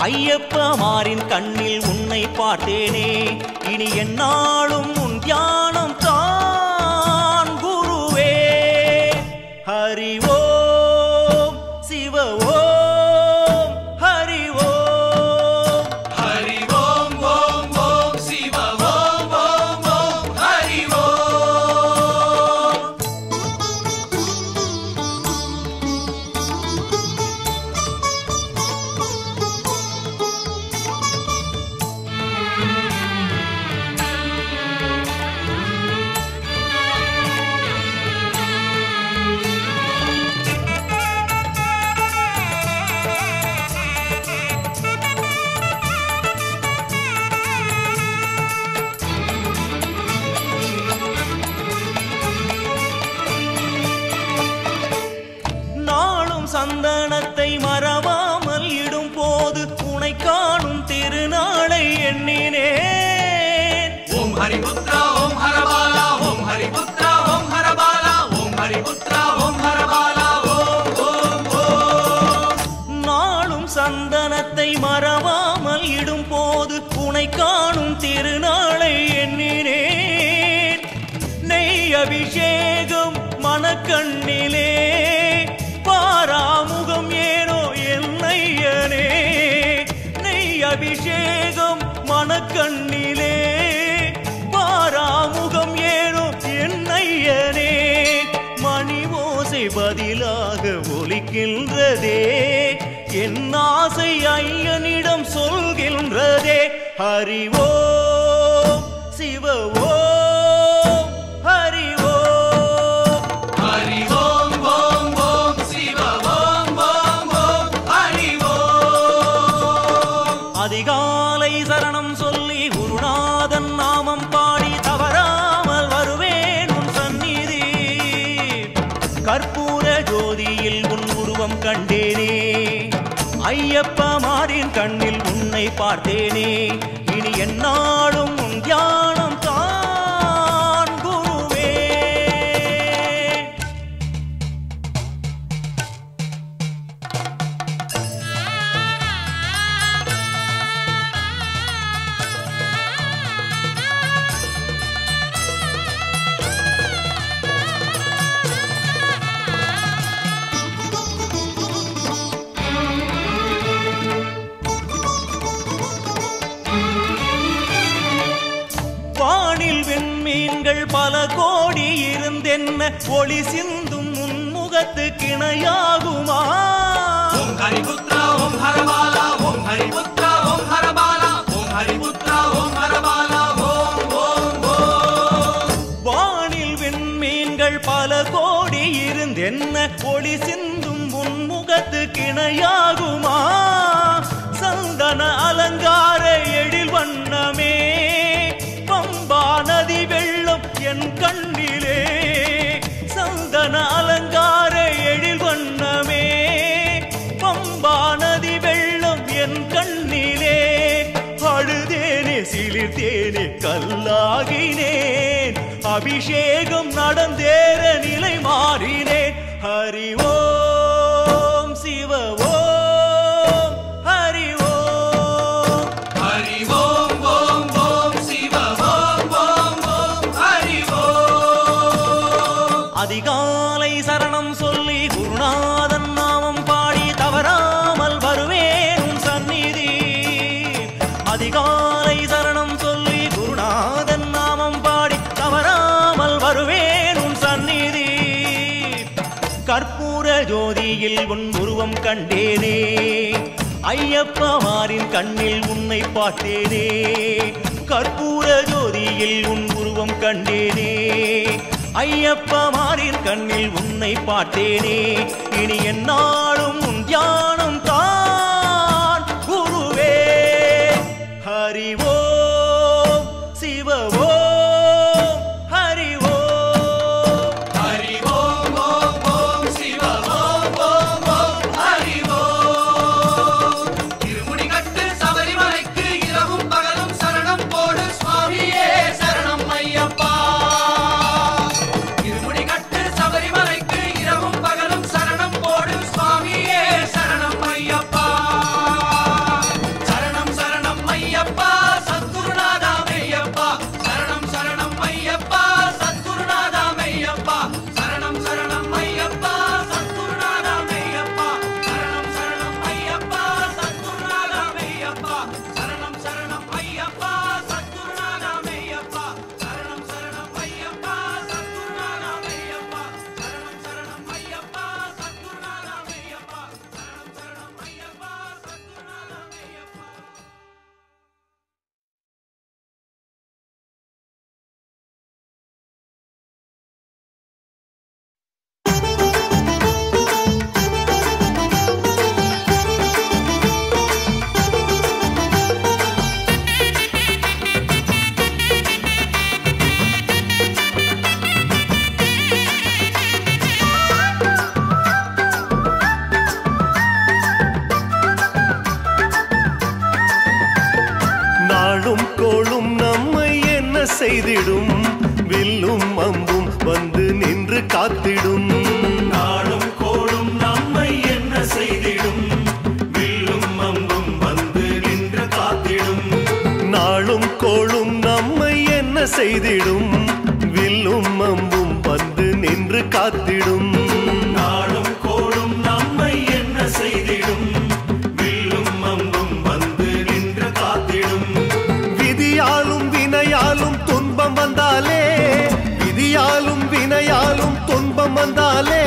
ஐயப்பமாரின் கண்ணில் உன்னை பார்த்தேனே இனி எந்நாளும் உன் தியானம் தான் குருவே ஹரி ஓம் சிவ ஓம் ஹரி ஓம் ஹரி ஓம் ஓம் ஓம் சிவ ஓம் ஓம் ஓம் ஹரி ஓம் நாளும் சந்தனத்தை மறவாமல் இடும் போது உனை காணும் திருநாளை எண்ணினேன் ஓம் ஹரிபுத்ரா ஓம் ஹரபாலா ஓம் ஹரிபுத்ரா ஓம் ஹரபாலா ஓம் ஹரிபுத்ரா ஓம் ஹரபாலா ஓம் ஓம் ஓம் நாளும் சந்தனத்தை மறவாமல் இடும் போது உனை காணும் திருநாளை எண்ணினேன் நெய் அபிஷேகம் மனக்கண்ணிலே பாராமுகம் ஏனோ என்னையனே நெய் அபிஷேகம் மனக்கண்ணிலே பாராமுகம் ஏனோ என்னையனே மணி ஓசை பதிலாக ஒலிக்கின்றதே என் ஆசை ஐயனிடம் சொல்கின்றதே ஹரி ஓம் சிவ ஓம் ஹரி ஓம் ஹரி ஓம் ஓம் ஓம் சிவ ஓம் ஓம் ஓம் ஹரி ஓம் அதிகாலை சரணம் சொல்லி குருநாதன் நாமம் பாடி தவறாமல் வருவேன் உன் சந்நிதி கற்பூர ஜோதியில் உன் உருவம் கண்டேனே ஐயப்ப மாரின் கண்ணில் உன்னை பார்த்தேனே இனி என்னாலும் உன் தியானம் தான் குருவே. வானில் வெண்மீன்கள் பல கோடி இருந்தென்ன ஒளி சிந்தும் முன்முகத்து கிணையாகுமா? ஓம் ஹரிபுத்ரா ஓம் ஹரபாலா ஓம் ஹரிபுத்ரா ஓம் ஹரபாலா ஓம் ஹரிபுத்ரா ஓம் ஹரபாலா ஓம் ஓம் ஓம். வானில் வெண்மீன்கள் பல கோடி இருந்தென்ன ஒளி சிந்தும் முன்முகத்து கிணையாகுமா? சந்தன அலங்கார எழில் வண்ணமே பம்பா நதி வெள்ளம் என் கண்ணிலே. சந்தன அலங்கார எழில் வண்ணமே பம்பா நதி வெள்ளம் என் கண்ணிலே. அழுதேனே சிலிர்த்தேனே கல்லாகினேன் அபிஷேகம் நடந்தேற நிலை மாறினேன். ஹரி ஓம் சிவ ஓம் ஹரி ஓம். ஹரி ஓம் ஓம் ஓம் சிவ ஓம் ஓம் ஓம் ஹரி ஓம். அதிகாலை சரணம் சொல்லி குருநாதன் நாமம் பாடி தவறாமல் வருவேன் உன் சந்நிதி. அதிகாலை சரணம் சொல்லி குருநாதன் நாமம் பாடி தவறாமல் வருவேன் உன் சந்நிதி. கற்பூர ஜோதியில் உன் உருவம் கண்டேனே ஐயப்பமாரின் கண்ணில் உன்னை பார்த்தேனே. கற்பூர ஜோதியில் உன் உருவம் கண்டேனே ஐயப்பமாரின் கண்ணில் உன்னை பார்த்தேனே இனி என்னாலும் உன் தியானம் தான் குருவே. ஹரி ஓம் சிவ ஓம் ஹரி ஓம். ஹரி ஓம் ஓம் ஓம் சிவ ஓம் ஓம் ஓம் ஹரி ஓம். இருமுடி கட்டு சபரிமலைக்கு இரவும் பகலும் சரணம் போடு சுவாமியே சரணம் ஐயப்பா. இருமுடி கட்டு சபரிமலைக்கு இரவும் பகலும் சரணம் போடு சுவாமியே சரணம் ஐயப்பா. சரணம் சரணம் ஐயப்பா சத்குருநாதா மெய்யப்பா. சரணம் சரணம் ஐயப்பா சத்குருநாதா மெய்யப்பா. சரணம் சரணம் ஐயப்பா சத்குருநாதா மெய்யப்பா. சரணம் சரணம் ஐயப்பா சத்குருநாதா மெய்யப்பா. சரணம் சரணம் ஐயப்பா சத்குருநாதா மெய்யப்பா. சரணம் சரணம் ஐயப்பா சத்குருநாதா மெய்யப்பா. சரணம் சரணம் ஐயப்பா சத்குருநாதா மெய்யப்பா. சரணம் சரணம் ஐயப்பா சத்குருநாதா மெய்யப்பா. நாளும் கோளும் நம்மை என்ன செய்திடும் வில்லும் அம்பும் வந்து நின்று காத்திடும். நாளும் கோளும் நம்மை என்ன செய்திடும் வில்லும் அம்பும் வந்து நின்று காத்திடும். நாளும் கோளும் நம்மை என்ன செய்திடும் வில்லும் அம்பும் வந்து நின்று காத்திடும். நாளும் கோளும் நம்மை என்ன செய்திடும் வில்லும் அம்பும் வந்து நின்று காத்திடும். விதியாலும் வினையாலும் துன்பம் வந்தாலே விதியாலும் வினையாலும் துன்பம் வந்தாலே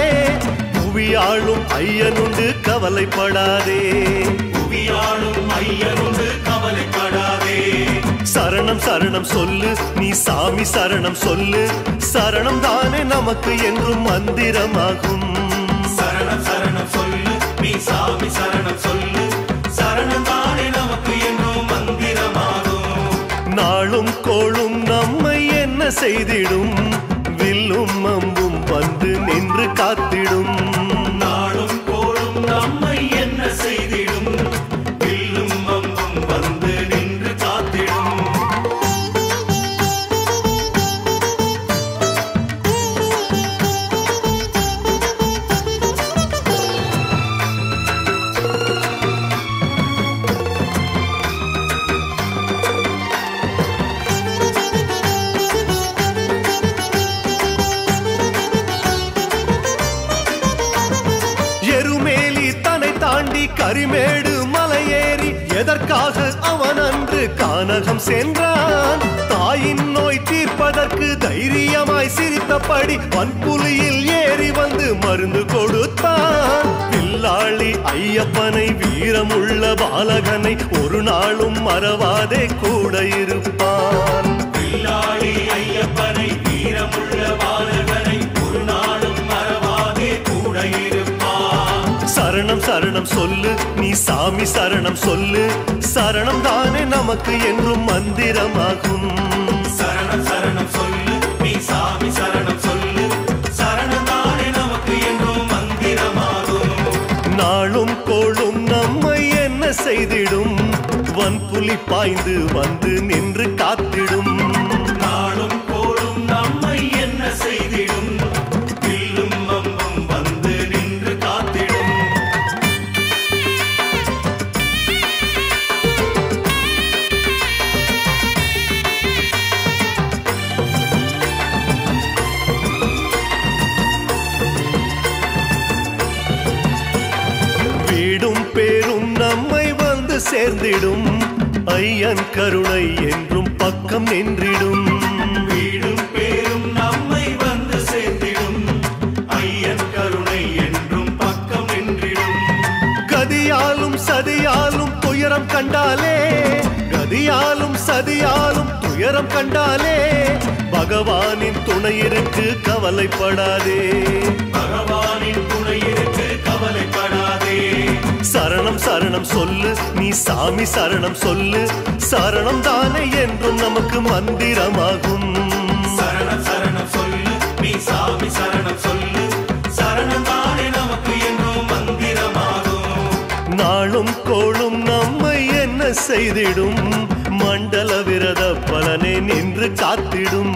புவியாளும் ஐயனுண்டு கவலைப்படாதே. புவியாளும் ஐயனுண்டு கவலைப்படாதே. சரணம் சரணம் சொல்லு நீ சாமி சரணம் சொல்லு. சரணம் தானே நமக்கு என்றும் மந்திரமாகும். சரணம் சரணம் சொல்லு நீ சாமி சரணம் சொல்லு. சரணம் தானே நமக்கு என்றும் மந்திரமாகும். நாளும் கோளும் நம்மை என்ன செய்திடும் வில்லும் அம்பும் வந்து நின்று காத்திடும். நாளும் கோளும் தாண்டி கரிமேடு மலையேறி எதற்காக அவன் அன்று கானகம் சென்றான்? தாயின் நோய் தீர்ப்பதற்கு தைரியமாய் சிரித்தபடி வன்புலியில் ஏறி வந்து மருந்து கொடுத்தான். வில்லாளி ஐயப்பனை, வீரமுள்ள பாலகனை ஒரு நாளும் மறவாதே கூட இருப்பான். வில்லாளி ஐயப்பனை, வீரமுள்ள பாலகனை ஒரு நாளும் மறவாதே கூட இருப்பான். சரணம் சரணம் சொல்லு நீ சாமி, சரணம் சொல்லு. சரணம் தானே நமக்கு என்றும் மந்திரமாகும். சரணம் சரணம் சொல்லு நீ சாமி, சரணம் சொல்லு. சரணம் தானே நமக்கு என்றும் மந்திரமாகும். நாளும் கோளும் நம்மை என்ன செய்திடும்? வன்புலி பாய்ந்து வந்து நின்று காத்திடும். நாளும் கோளும் நம்மை என்ன செய்திடும்? வில்லும் அம்பும் வந்து நின்று காத்திடும். வீடும் பேரும் நம்மை வந்து சேர்ந்திடும். ஐயன் கருணை என்றும் பக்கம் நின்றிடும். வீடும் பேரும் நம்மை வந்து சேர்ந்திடும். ஐயன் கருணை என்றும் பக்கம் நின்றிடும். கதியாலும் சதியாலும் துயரம் கண்டாலே, கதியாலும் சதியாலும் துயரம் கண்டாலே, பகவானின் துணை இருக்கு கவலைப்படாதே. பகவானின் துணை இருக்கு கவலைப்படாதே. சரணம் சரணம் சொல்லு நீ சாமி, சரணம் சொல்லு. சரணம் தானே என்றும் நமக்கு மந்திரமாகும். சரணம் சரணம் சொல்லு நீ சாமி, சரணம் சொல்லு. சரணம் தானே நமக்கு என்றும் மந்திரமாகும். நாளும் கோளும் நம்மை என்ன செய்திடும்? மண்டல விரத பலனை நின்று காத்திடும்.